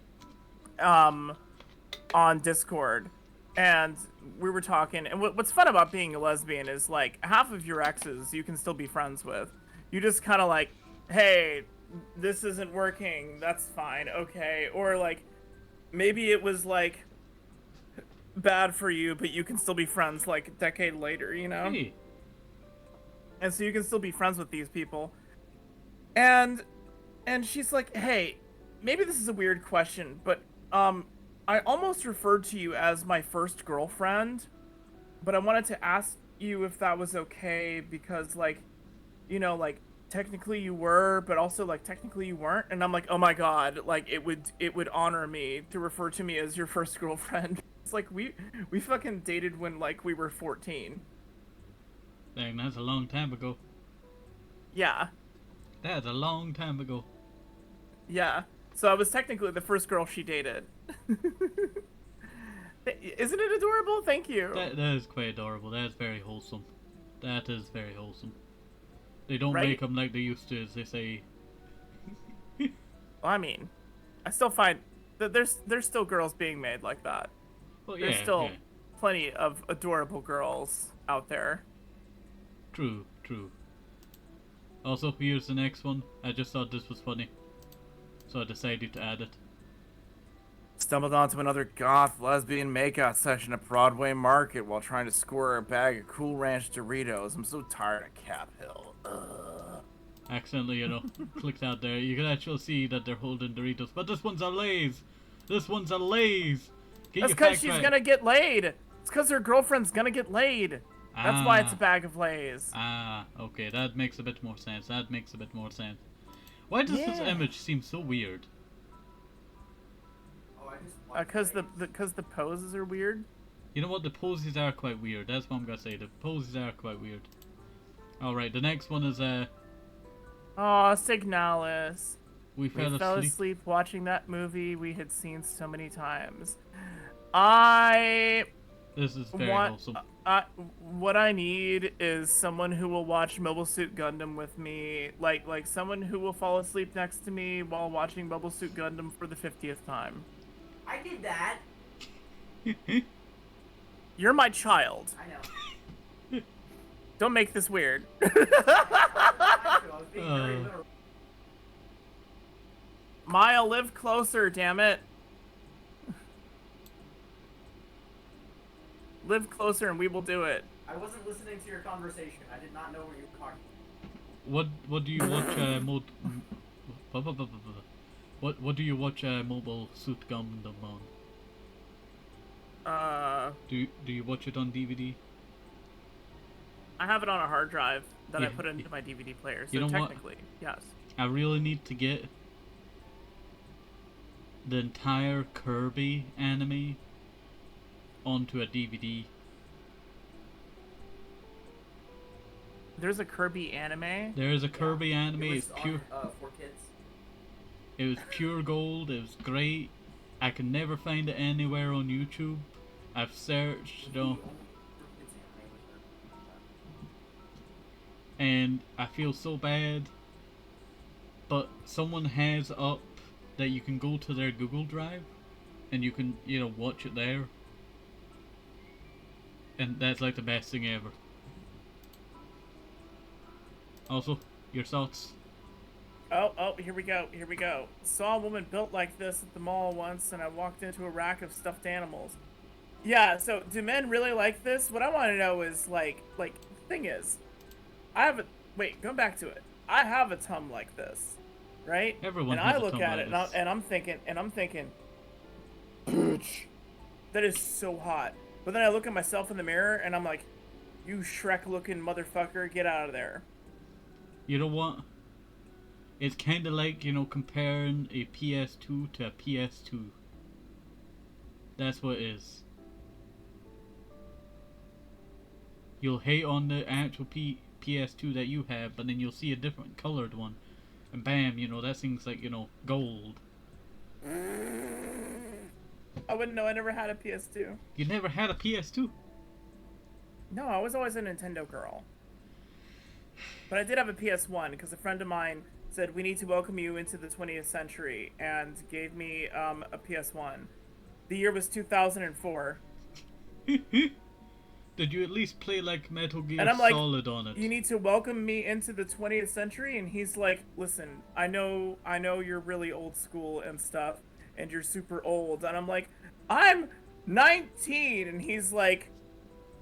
On Discord, and we were talking, and what's fun about being a lesbian is, like, half of your exes you can still be friends with. You just kind of like, hey, this isn't working, that's fine, okay. Or, like, maybe it was, like, bad for you, but you can still be friends, like, a decade later, you know? Hey. And so you can still be friends with these people. And she's like, hey, maybe this is a weird question, but I almost referred to you as my first girlfriend, but I wanted to ask you if that was okay because, like, like, technically you were, but also, like, technically you weren't. And I'm like, oh my god, like, it would honor me to refer to me as your first girlfriend. It's like we fucking dated when, like, we were 14. Dang, that's a long time ago. Yeah. That's a long time ago. Yeah. So I was technically the first girl she dated. Isn't it adorable? Thank you. That is quite adorable. That is very wholesome. That is very wholesome. They don't Right? make them like they used to, as they say. Well, I mean, I still find that there's still girls being made like that. Well, There's still plenty of adorable girls out there. True. Also, here's the next one. I just thought this was funny, so I decided to add it. Stumbled onto another goth lesbian makeout session at Broadway Market while trying to score a bag of Cool Ranch Doritos. I'm so tired of Cap Hill. Ugh. Accidentally, clicked out there. You can actually see that they're holding Doritos, but this one's a Lay's. Get That's because she's gonna get laid. It's because her girlfriend's gonna get laid. That's why it's a bag of Lay's. Okay, that makes a bit more sense. Why does this image seem so weird? Because the poses are weird. You know what? The poses are quite weird. That's what I'm gonna say. The poses are quite weird. All right, the next one is Oh, Signalis. We We fell fell asleep. asleep watching that movie we had seen so many times. I This is very want. wholesome. What I need is someone who will watch Mobile Suit Gundam with me, like someone who will fall asleep next to me while watching Mobile Suit Gundam for the 50th time. I did that. You're my child. I know. Don't make this weird. I was being very literal. Maya, live closer, damn it. Live closer and we will do it. I wasn't listening to your conversation. I did not know what you were talking What do you watch what do you watch Mobile Suit Gundam on? Do you watch it on DVD? I have it on a hard drive that I Yeah. put into my DVD player, so You know what? technically, yes. I really need to get the entire Kirby anime onto a DVD. There's a Kirby anime. There is a Kirby anime. It It's was pure. on, for kids. It was pure gold. It was great. I can never find it anywhere on YouTube. I've searched, you know, and I feel so bad. But someone has up that you can go to their Google Drive, and you can, you know, watch it there. And that's like the best thing ever. Also, your thoughts? Oh, here we go, here we go. Saw a woman built like this at the mall once, and I walked into a rack of stuffed animals. Yeah, so do men really like this? What I want to know is, like, the thing is, going back to it. I have a tum like this, right? Everyone and has I a look tum at like it, this. and I'm thinking, bitch, that is so hot. But then I look at myself in the mirror, and I'm like, you Shrek-looking motherfucker, get out of there. You know what? It's kind of like, you know, comparing a PS2 to a PS2. That's what it is. You'll hate on the actual PS2 that you have, but then you'll see a different colored one. And bam, you know, that thing's like, you know, gold. I wouldn't know, I never had a PS2. You never had a PS2? No, I was always a Nintendo girl. But I did have a PS1 because a friend of mine said, we need to welcome you into the 20th century, and gave me a PS1. The year was 2004. Did you at least play like Metal Gear And I'm like, Solid on it? you need to welcome me into the 20th century? And he's like, listen, I know you're really old school and stuff, and you're super old. And I'm like, I'm 19. And he's like,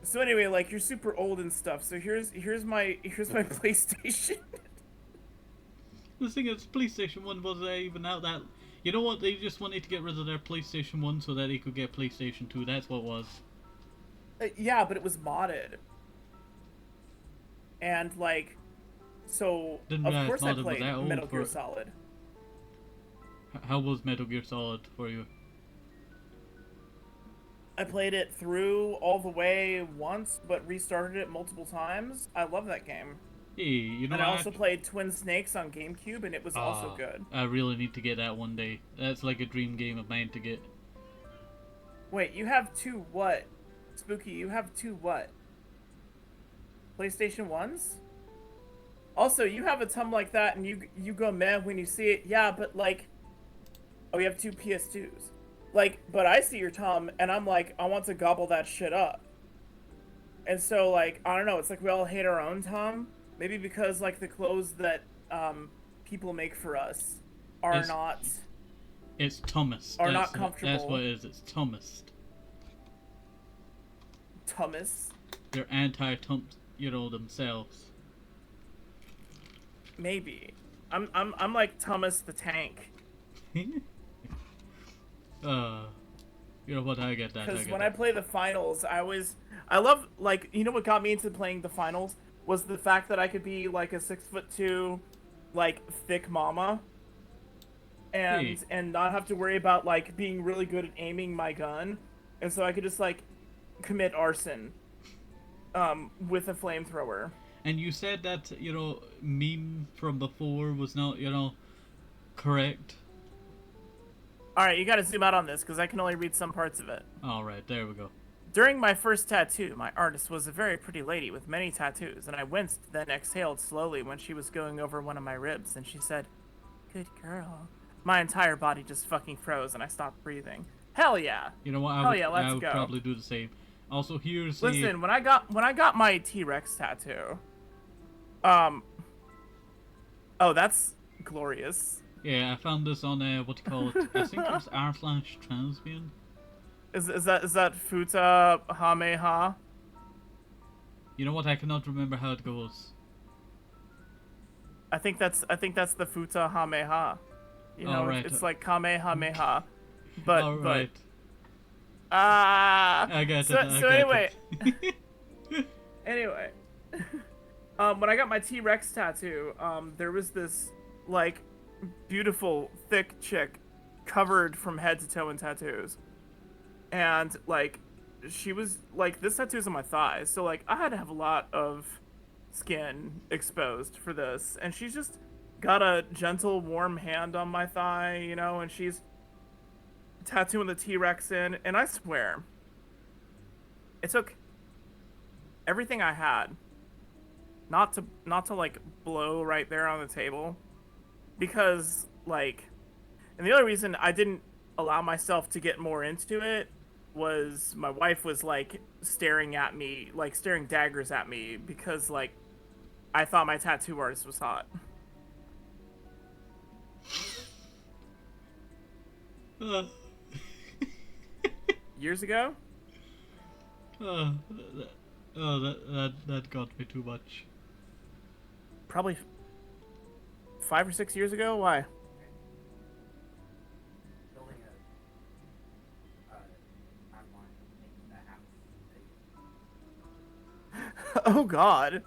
so anyway, like, you're super old and stuff. So here's my PlayStation. The thing is, PlayStation 1 wasn't even out that... You know what? They just wanted to get rid of their PlayStation 1 so that they could get PlayStation 2. That's what it was. Yeah, but it was modded. And, like, so, Didn't of realize course I modded was played that old Metal Gear for- Solid. How was Metal Gear Solid for you? I played it through all the way once, but restarted it multiple times. I love that game. Hey, you know And I what? also played Twin Snakes on GameCube, and it was also good. I really need to get that one day. That's like a dream game of mine to get. Wait, you have two what? Spooky, you have two what? PlayStation 1s? Also, you have a tum like that, and you go mad when you see it. Yeah, but like... Oh, you have two PS2s. Like, but I see your tum, and I'm like, I want to gobble that shit up. And so, like, I don't know, it's like we all hate our own tum. Maybe because, like, the clothes that people make for us are It's- not... It's Thomas. Are not That's comfortable. what it is. It's Thomas. Thomas. They're anti-Tum, you know, themselves. Maybe. I'm like Thomas the Tank. You know what? I get that. Because get when that. I play the finals, I love, like, you know what got me into playing the finals was the fact that I could be like a 6'2", like, thick mama, and Hey. and not have to worry about like being really good at aiming my gun, and so I could just like commit arson, with a flamethrower. And you said that, you know, meme from before was not, you know, Correct. All right, you got to zoom out on this because I can only read some parts of it. All right, there we go. During my first tattoo, my artist was a very pretty lady with many tattoos, and I winced, then exhaled slowly when she was going over one of my ribs, and she said, "Good girl." My entire body just fucking froze, and I stopped breathing. Hell yeah. You know what? Hell yeah, let's I would go. probably do the same. Also, here's Listen, when I got my T-Rex tattoo, oh, that's glorious. yeah, I found this on what do you call it? I think it was r/transbian. Is that Futa Hameha? You know what? I cannot remember how it goes. I think that's the Futa Hameha. You know, Alright. it's like Kamehameha. But All right. I get so, it. So anyway, anyway, when I got my T-Rex tattoo, there was this like beautiful thick chick covered from head to toe in tattoos, and like she was like, this tattoo's on my thighs, so like I had to have a lot of skin exposed for this, and she's just got a gentle warm hand on my thigh, you know, and she's tattooing the T-Rex in, and I swear it took everything I had not to like blow right there on the table, because like, and the only reason I didn't allow myself to get more into it was my wife was like staring at me, like staring daggers at me, because like I thought my tattoo artist was hot. Years ago? That got me too much. Probably 5 or 6 years ago? Why? Building a timeline, making that happen. Oh god.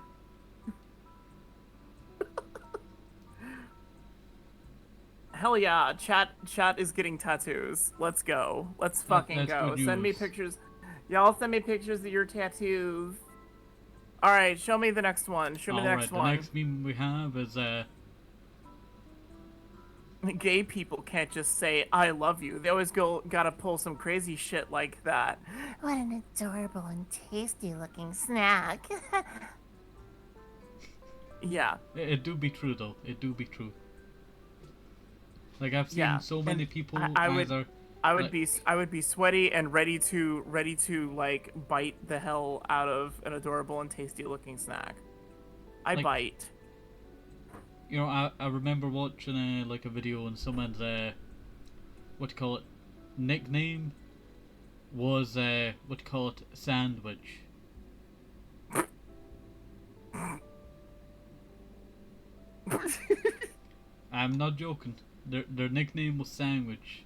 Hell yeah, chat is getting tattoos. Let's go. Let's fucking that's go. good Send me news. pictures. Y'all send me pictures of your tattoos. Alright, show me the next one. Show me the next the one. next meme we have is Gay people can't just say I love you. They always gotta pull some crazy shit like that. What an adorable and tasty looking snack. Yeah. it do be true though. It do be true. Like I've seen Yeah, so many and people I would- either I would like- be sweaty and ready to like bite the hell out of an adorable and tasty looking snack. I Like- bite. You know, I remember watching like a video and someone's what do you call it, nickname was what do you call it, sandwich. I'm not joking. Their nickname was sandwich.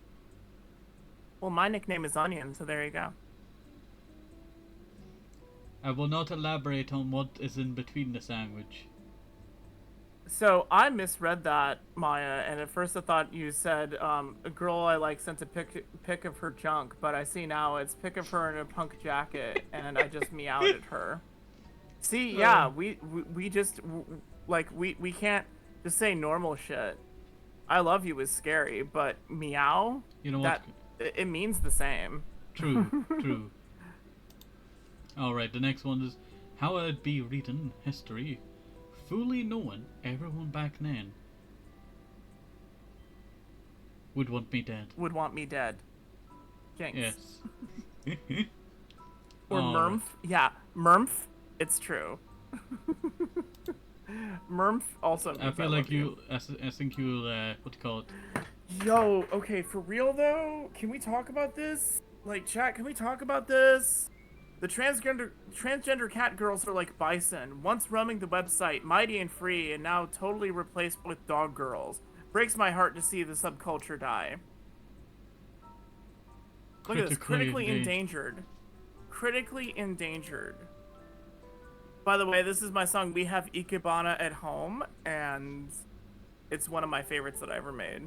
Well, my nickname is Onion, so there you go. I will not elaborate on what is in between the sandwich. So I misread that, Maya, and at first I thought you said a girl I like sent a pic of her junk, but I see now it's pic of her in a punk jacket, and I just meowed at her. See, yeah, we just like we can't just say normal shit. I love you is scary, but meow, You know what? it means the same. True, true. Alright, the next one is how I'd be reading history, fully knowing everyone back then would want me dead. Would want me dead. Jinx. Yes. Or Alright. Murmph. Yeah, Murmph. It's true. Murmph also means I feel love like I think you'll, what do you call it? Yo, okay, for real though, can we talk about this? Like, chat, can we talk about this? The transgender cat girls are like bison, once roaming the website, mighty and free, and now totally replaced with dog girls. Breaks my heart to see the subculture die. Look at this, critically endangered. Critically endangered. By the way, this is my song, We Have Ikebana at Home, and it's one of my favorites that I ever made.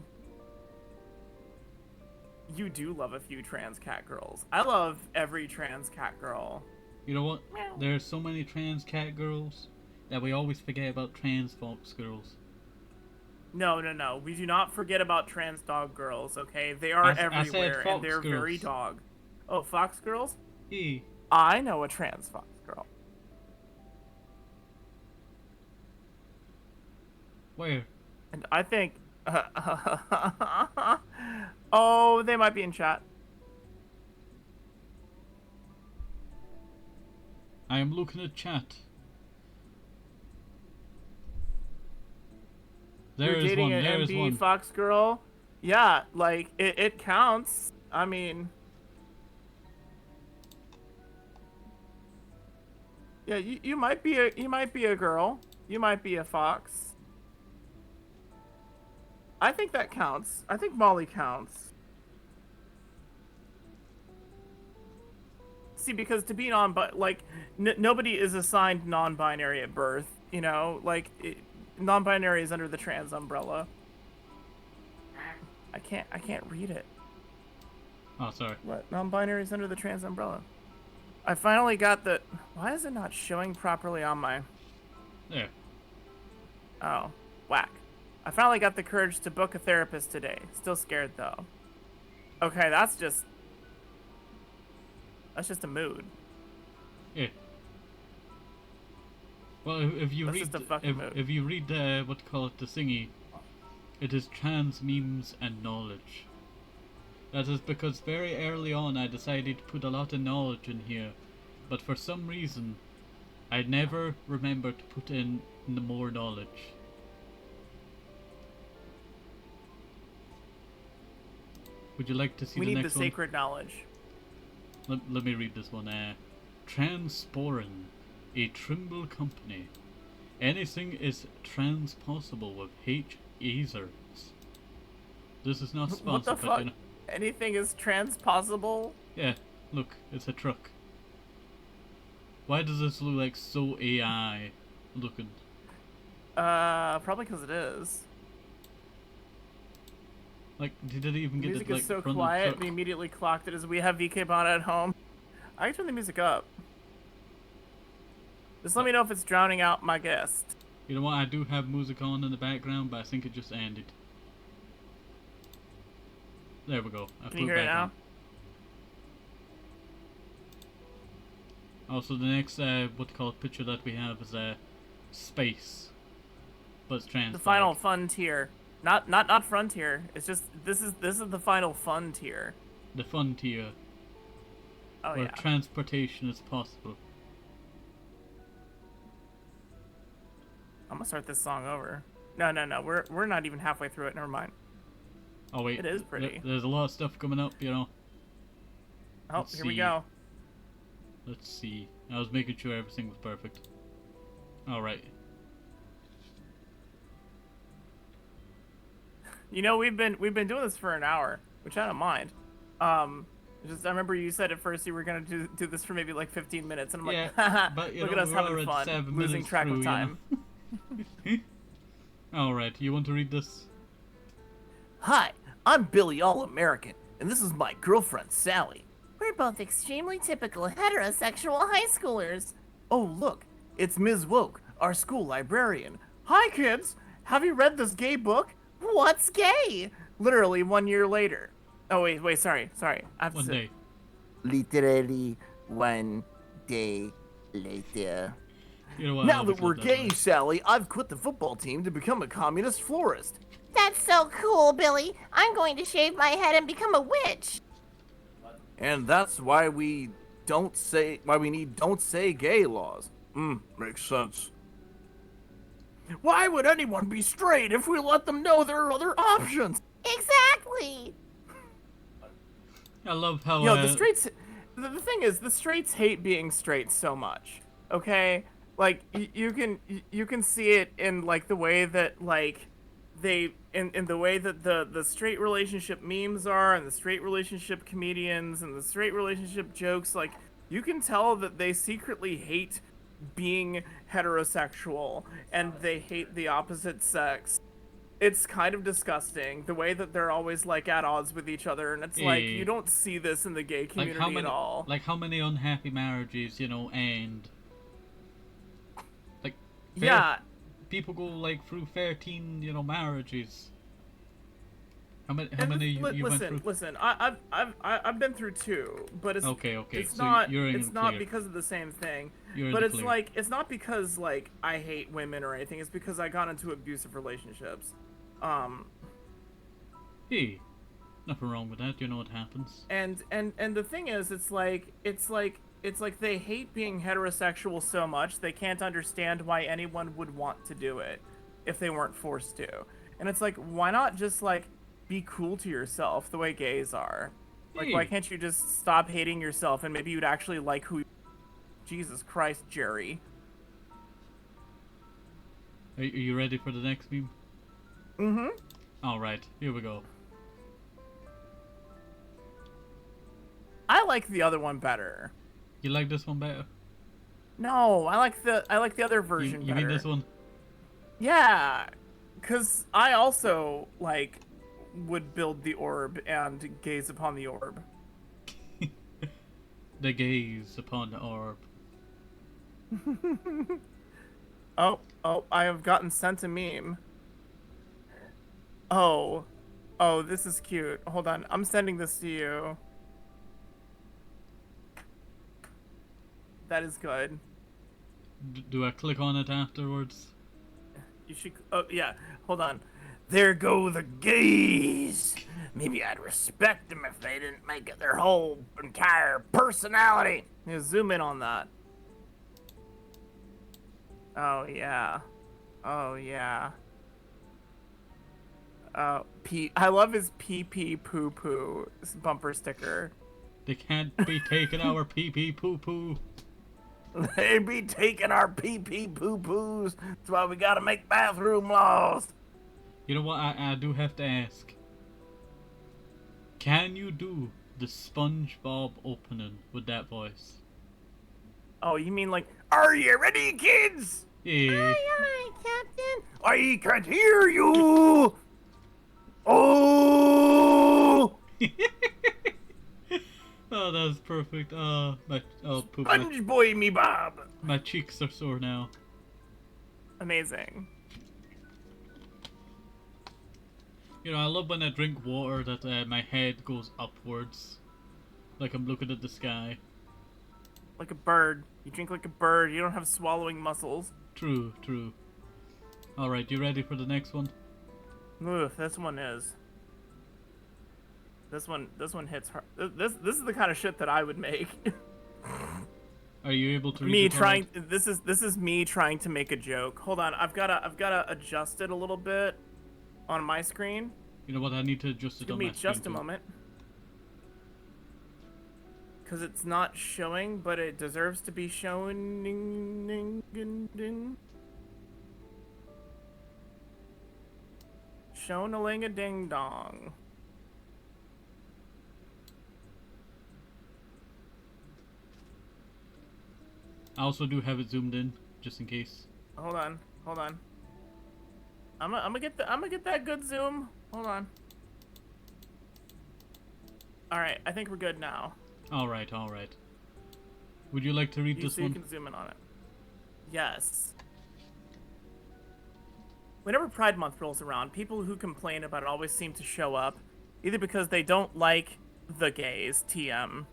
You do love a few trans cat girls. I love every trans cat girl. You know what? Meow. There's so many trans cat girls that we always forget about trans folks girls. No. We do not forget about trans dog girls, okay? They are I said everywhere, and fox they're very girls. dog. Oh, fox girls? E. I know a trans fox girl. Where? And I think... oh, they might be in chat. I am looking at chat. There You're is dating one. an There is MB one. fox girl? Yeah, like, it counts. I mean... Yeah, you might be a girl. You might be a fox. I think that counts. I think Molly counts. See, because to be nobody is assigned non-binary at birth. You know, like non-binary is under the trans umbrella. I can't read it. Oh, sorry. What? Non-binary is under the trans umbrella. I finally got the. Why is it not showing properly on my? There. Oh, whack. I finally got the courage to book a therapist today. Still scared though. Okay, that's just a mood. Yeah. Well, if you That's read just a fucking mood. if you read what you call it, the thingy, it is trans memes and knowledge. That is because very early on I decided to put a lot of knowledge in here, but for some reason I never remembered to put in the more knowledge. Would you like to see We the need the next one? sacred knowledge. Let me read this one. Transporen, a Trimble company. Anything is transpossible with H-Azers. This is not What sponsored, the but fuck? you know. Anything is transpossible? Yeah, look, it's a truck. Why does this look like so AI looking? Probably because it is. Like, did it even The get music the, like, is so front quiet. of the We truck? immediately clocked it as we have VK Bon at home. I can turn the music up. Just let me know if it's drowning out my guest. You know what? I do have music on in the background, but I think it just ended. There we go. I Can you put hear it back now? on. Also, the next what you call it picture that we have is space, but it's trans. The final fun tier. Not frontier. It's just this is the final fun tier. The fun tier, Oh where yeah. transportation is possible. I'm gonna start this song over. No. We're not even halfway through it. Never mind. Oh wait, It is pretty. There's a lot of stuff coming up, you know. Oh, Let's here we see. go. Let's see. I was making sure everything was perfect. All right. You know, we've been doing this for an hour, which I don't mind. Just I remember you said at first you were gonna do this for maybe like 15 minutes, and I'm Yeah, like, haha, but you look know, at us we're having already fun, 7 losing minutes track through, of you time. know. All right. You want to read this? Hi, I'm Billy All American, and this is my girlfriend Sally. We're both extremely typical heterosexual high schoolers. Oh look, it's Ms. Woke, our school librarian. Hi kids, have you read this gay book? What's gay? Literally 1 year later. Oh wait, sorry. I have to One say. day. Literally 1 day later. You know what? Now I'll that just we're let gay, ride. Sally, I've quit the football team to become a communist florist. That's so cool, Billy. I'm going to shave my head and become a witch. And that's why we need don't say gay laws. Makes sense. Why would anyone be straight if we let them know there are other options? Exactly. I love how. Yo, the straights. The thing is, the straights hate being straight so much. Okay, like you can see it in like the way that like they in the way that the straight relationship memes are, and the straight relationship comedians, and the straight relationship jokes. Like you can tell that they secretly hate being heterosexual, and they hate the opposite sex. It's kind of disgusting the way that they're always like at odds with each other, and it's like you don't see this in the gay community at all. Like how many unhappy marriages, you know, end. Like. Yeah, people go like through 13, marriages. How many you went through? Listen. I've been through 2, but it's Okay. It's So not. you're in It's the not clear. because of the same thing. You're in But the it's clear. like it's not because like I hate women or anything. It's because I got into abusive relationships. Hey, nothing wrong with that. You know what happens. And the thing is, it's like they hate being heterosexual so much they can't understand why anyone would want to do it if they weren't forced to. And it's like, why not just like be cool to yourself the way gays are? Like, why Hey. can't you just stop hating yourself and maybe you'd actually like who? Jesus Christ, Jerry. Are you ready for the next meme? Mm-hmm. All right, here we go. I like the other one better. You like this one better? No, I like the other You, version you better. mean this one? Yeah, cause I also like would build the orb and gaze upon the orb. The gaze upon the orb. Oh, I have gotten sent a meme. Oh, this is cute. Hold on, I'm sending this to you. That is good. Do I click on it afterwards? You should. Oh yeah. Hold on. There go the gays. Maybe I'd respect them if they didn't make it their whole entire personality. Yeah, zoom in on that. Oh yeah. Oh yeah. I love his pee pee poo poo bumper sticker. They can't be taking our pee pee poo poo. They be taking our pee pee poo poos. That's why we gotta make bathroom laws. You know what? I do have to ask. Can you do the SpongeBob opening with that voice? Oh, you mean like, are you ready, kids? Yeah. Aye, Captain. I can't hear you. Oh, Oh, that's perfect. Poop. Sponge boy, me Bob. My cheeks are sore now. Amazing. I love when I drink water that my head goes upwards, like I'm looking at the sky. Like a bird. You drink like a bird. You don't have swallowing muscles. True. All right, you ready for the next one? Oof, this one is. This one hits hard. This is the kind of shit that I would make. Are you able to read Me it all trying. right? This is me trying to make a joke. Hold on. I've gotta adjust it a little bit on my screen. You know what? I need to adjust it Give on me my screen just a too. moment. Because it's not showing, but it deserves to be shown. Shown-a-ling-a-ding-dong. I also do have it zoomed in, just in case. Hold on. I'm gonna get that good zoom. Hold on. All right, I think we're good now. All right. Would you like to read this So one? you can zoom in on it. Yes. Whenever Pride Month rolls around, people who complain about it always seem to show up, either because they don't like the gays, TM.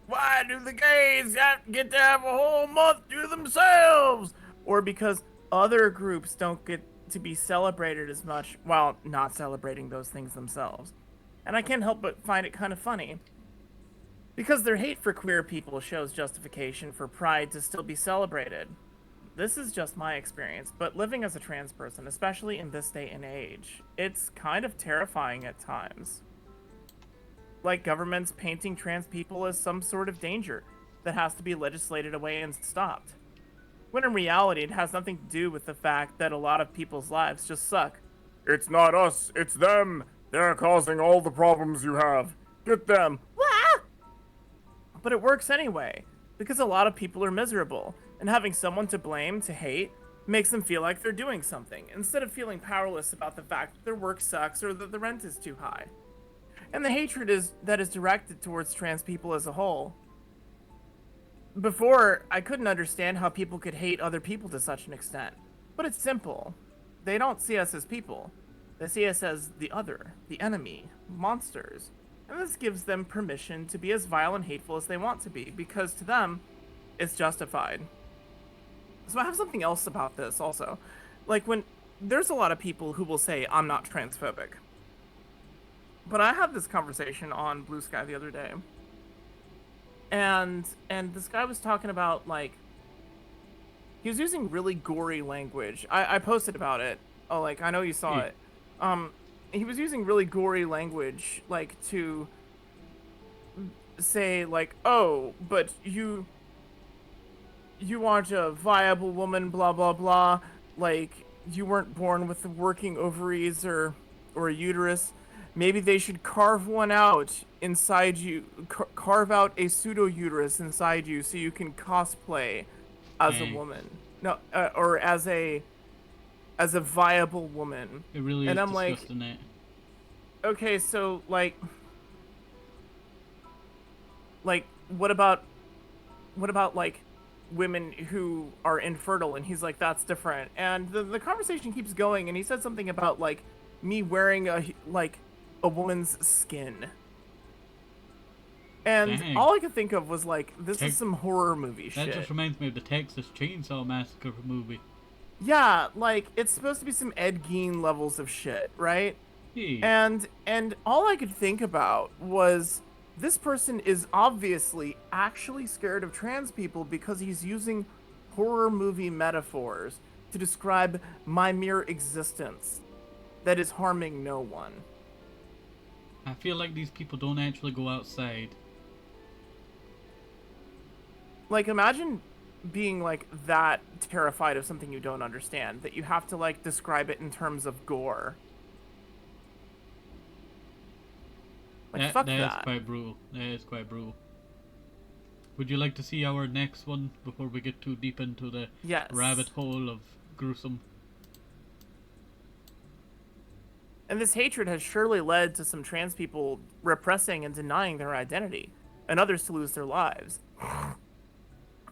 Why do the gays get to have a whole month to themselves? Or because other groups don't get to be celebrated as much while not celebrating those things themselves. And I can't help but find it kind of funny. Because their hate for queer people shows justification for Pride to still be celebrated. This is just my experience, but living as a trans person, especially in this day and age, it's kind of terrifying at times. Like governments painting trans people as some sort of danger that has to be legislated away and stopped. When in reality, it has nothing to do with the fact that a lot of people's lives just suck. It's not us, it's them. They're causing all the problems you have. Get them. What? But it works anyway, because a lot of people are miserable, and having someone to blame, to hate, makes them feel like they're doing something, instead of feeling powerless about the fact that their work sucks or that the rent is too high. And the hatred that is directed towards trans people as a whole. Before, I couldn't understand how people could hate other people to such an extent. But it's simple. they don't see us as people. They see us as the other, the enemy, monsters. And this gives them permission to be as vile and hateful as they want to be, because to them, it's justified. So I have something else about this also. Like, when there's a lot of people who will say, I'm not transphobic. But I had this conversation on Blue Sky the other day. And this guy was talking about, like, he was using really gory language. I posted about it. Oh, like, I know you saw it. He was using really gory language, like, to say, like, oh, but you aren't a viable woman, blah, blah, blah. Like, you weren't born with working ovaries or a uterus. Maybe they should carve one out inside you, carve out a pseudo-uterus inside you so you can cosplay as a woman. No, or as a viable woman. It really and is I'm disgusting, like, okay, so, like, what about, like, women who are infertile? And he's like, that's different. And the conversation keeps going, and he said something about, like, me wearing a woman's skin. And Dang. all I could think of was, like, this is some horror movie That shit. just reminds me of the Texas Chainsaw Massacre movie. Yeah, like, it's supposed to be some Ed Gein levels of shit, right? Hey. And all I could think about was, this person is obviously actually scared of trans people because he's using horror movie metaphors to describe my mere existence that is harming no one. I feel like these people don't actually go outside. Like, imagine being, like, that terrified of something you don't understand, that you have to, like, describe it in terms of gore. Like, fuck that. That is quite brutal. That is quite brutal. Would you like to see our next one before we get too deep into the rabbit hole of gruesome? And this hatred has surely led to some trans people repressing and denying their identity, and others to lose their lives.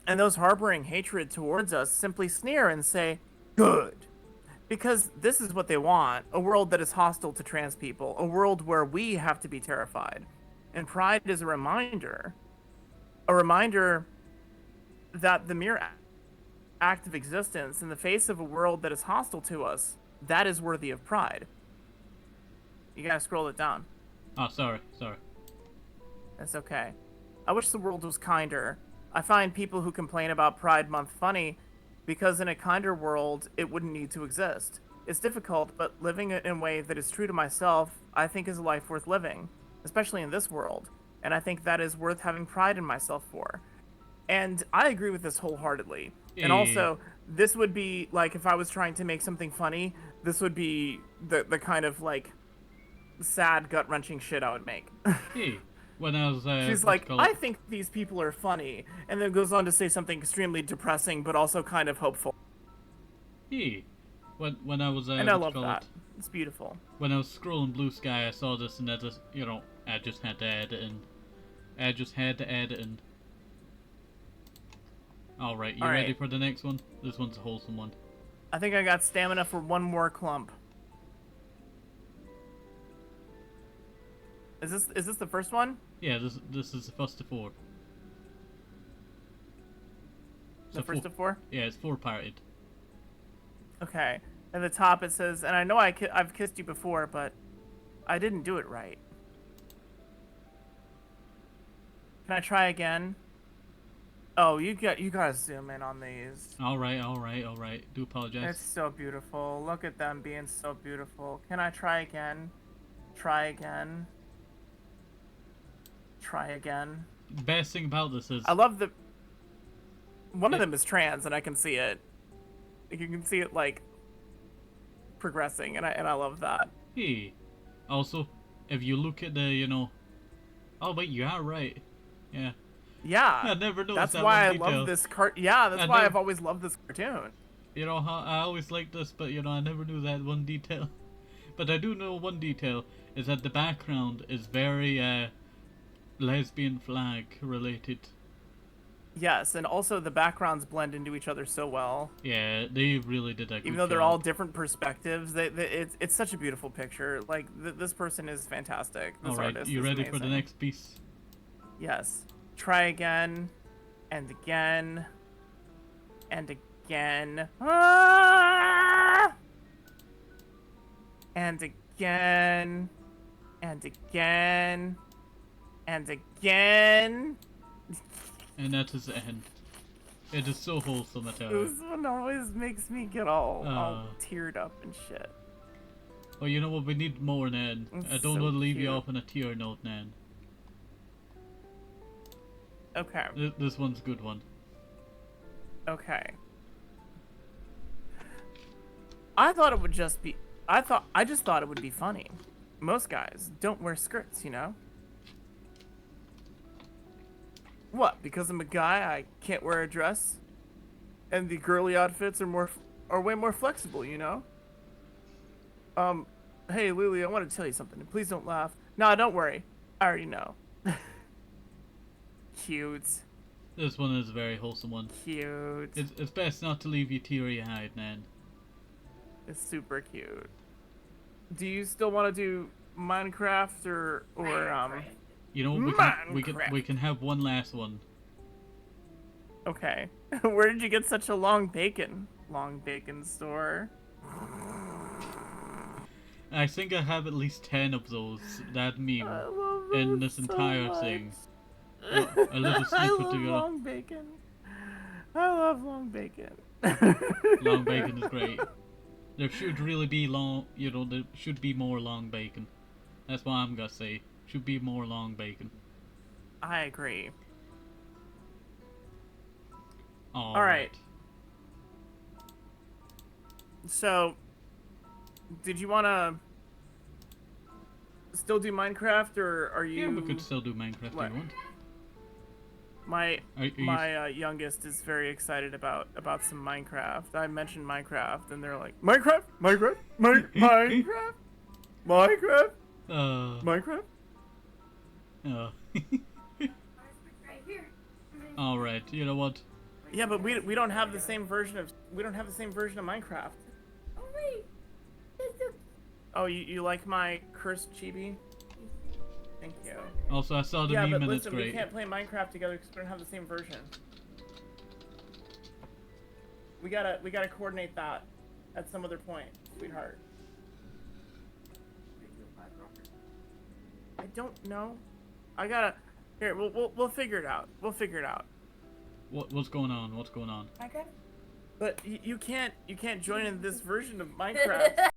And those harboring hatred towards us simply sneer and say, good. Because this is what they want, a world that is hostile to trans people, a world where we have to be terrified. And Pride is a reminder that the mere act of existence in the face of a world that is hostile to us, that is worthy of pride. You gotta scroll it down. Oh, sorry. That's okay. I wish the world was kinder. I find people who complain about Pride Month funny because in a kinder world, it wouldn't need to exist. It's difficult, but living it in a way that is true to myself, I think is a life worth living, especially in this world. And I think that is worth having pride in myself for. And I agree with this wholeheartedly. And also, this would be, like, if I was trying to make something funny, this would be the kind of, like, sad, gut-wrenching shit I would make. Hey, when I was She's like, I think these people are funny, and then goes on to say something extremely depressing, but also kind of hopeful. Hey, when I was and I love that. It's beautiful. When I was scrolling Blue Sky, I saw this, and I just, I just had to add it in. All right, you ready for the next one? This one's a wholesome one. I think I got stamina for one more clump. Is this the first one? Yeah, this is the first of four. The first of four? Yeah, it's 4-parted. Okay. At the top it says, and I know I've kissed you before, but I didn't do it right. Can I try again? Oh, you gotta zoom in on these. All right. Do apologize. It's so beautiful. Look at them being so beautiful. Can I try again? Try again. Try again. Best thing about this is I love the. One of them is trans, and I can see it. You can see it like progressing, and I love that. Hey, also, if you look at the, oh wait, you are right. Yeah. Yeah. I never noticed that's that why one I love this Yeah, that's why I've always loved this cartoon. I always liked this, but I never knew that one detail. But I do know one detail is that the background is very lesbian flag related. Yes, and also the backgrounds blend into each other so well. Yeah, they really did a good Even though they're job. all different perspectives, it's such a beautiful picture. Like this person is fantastic. This All right, artist you is ready for the amazing. next piece? Yes. Try again, and again, and again. Ah! And again, and again, and again. And that is the end. It is so wholesome, I tell you. This one always makes me get all teared up and shit. Oh, you know what? We need more, Nan. I It's don't so want to leave you cute. off on a tear note, Nan. Okay. This one's a good one. Okay. I thought it would just be. I just thought it would be funny. Most guys don't wear skirts, you know. What? Because I'm a guy, I can't wear a dress, and the girly outfits are way more flexible, you know. Hey Lily, I want to tell you something. Please don't laugh. No, don't worry. I already know. Cute. This one is a very wholesome one. Cute. It's best not to leave you teary-eyed, Nan. It's super cute. Do you still want to do Minecraft or You know what? We can have one last one. Okay. Where did you get such a long bacon? Long bacon store. I think I have at least 10 of those. That meme I love in them this so entire much. thing. A little I snippet love to go. long bacon. I love long bacon. Long bacon is great. There should really be long, you know, there should be more long bacon. That's what I'm gonna say. Should be more long bacon. I agree. All right. So, did you want to still do Minecraft, or are you? Yeah, we could still do Minecraft if What? you want. My Are you- my youngest is very excited about some Minecraft. I mentioned Minecraft, and they're like, Minecraft, Minecraft, Minecraft, Minecraft, Minecraft. Uh, all right. You know what? Yeah, but we don't have the same version of Minecraft. Oh wait, this is Oh, you like my cursed chibi? Thank you. Also, I saw the Yeah, meme but and it's listen, we great. can't play Minecraft together because we don't have the same version. We gotta coordinate that at some other point, sweetheart. I don't know. I gotta. Here, we'll figure it out. We'll figure it out. What's going on? What's going on? But you can't join in this version of Minecraft.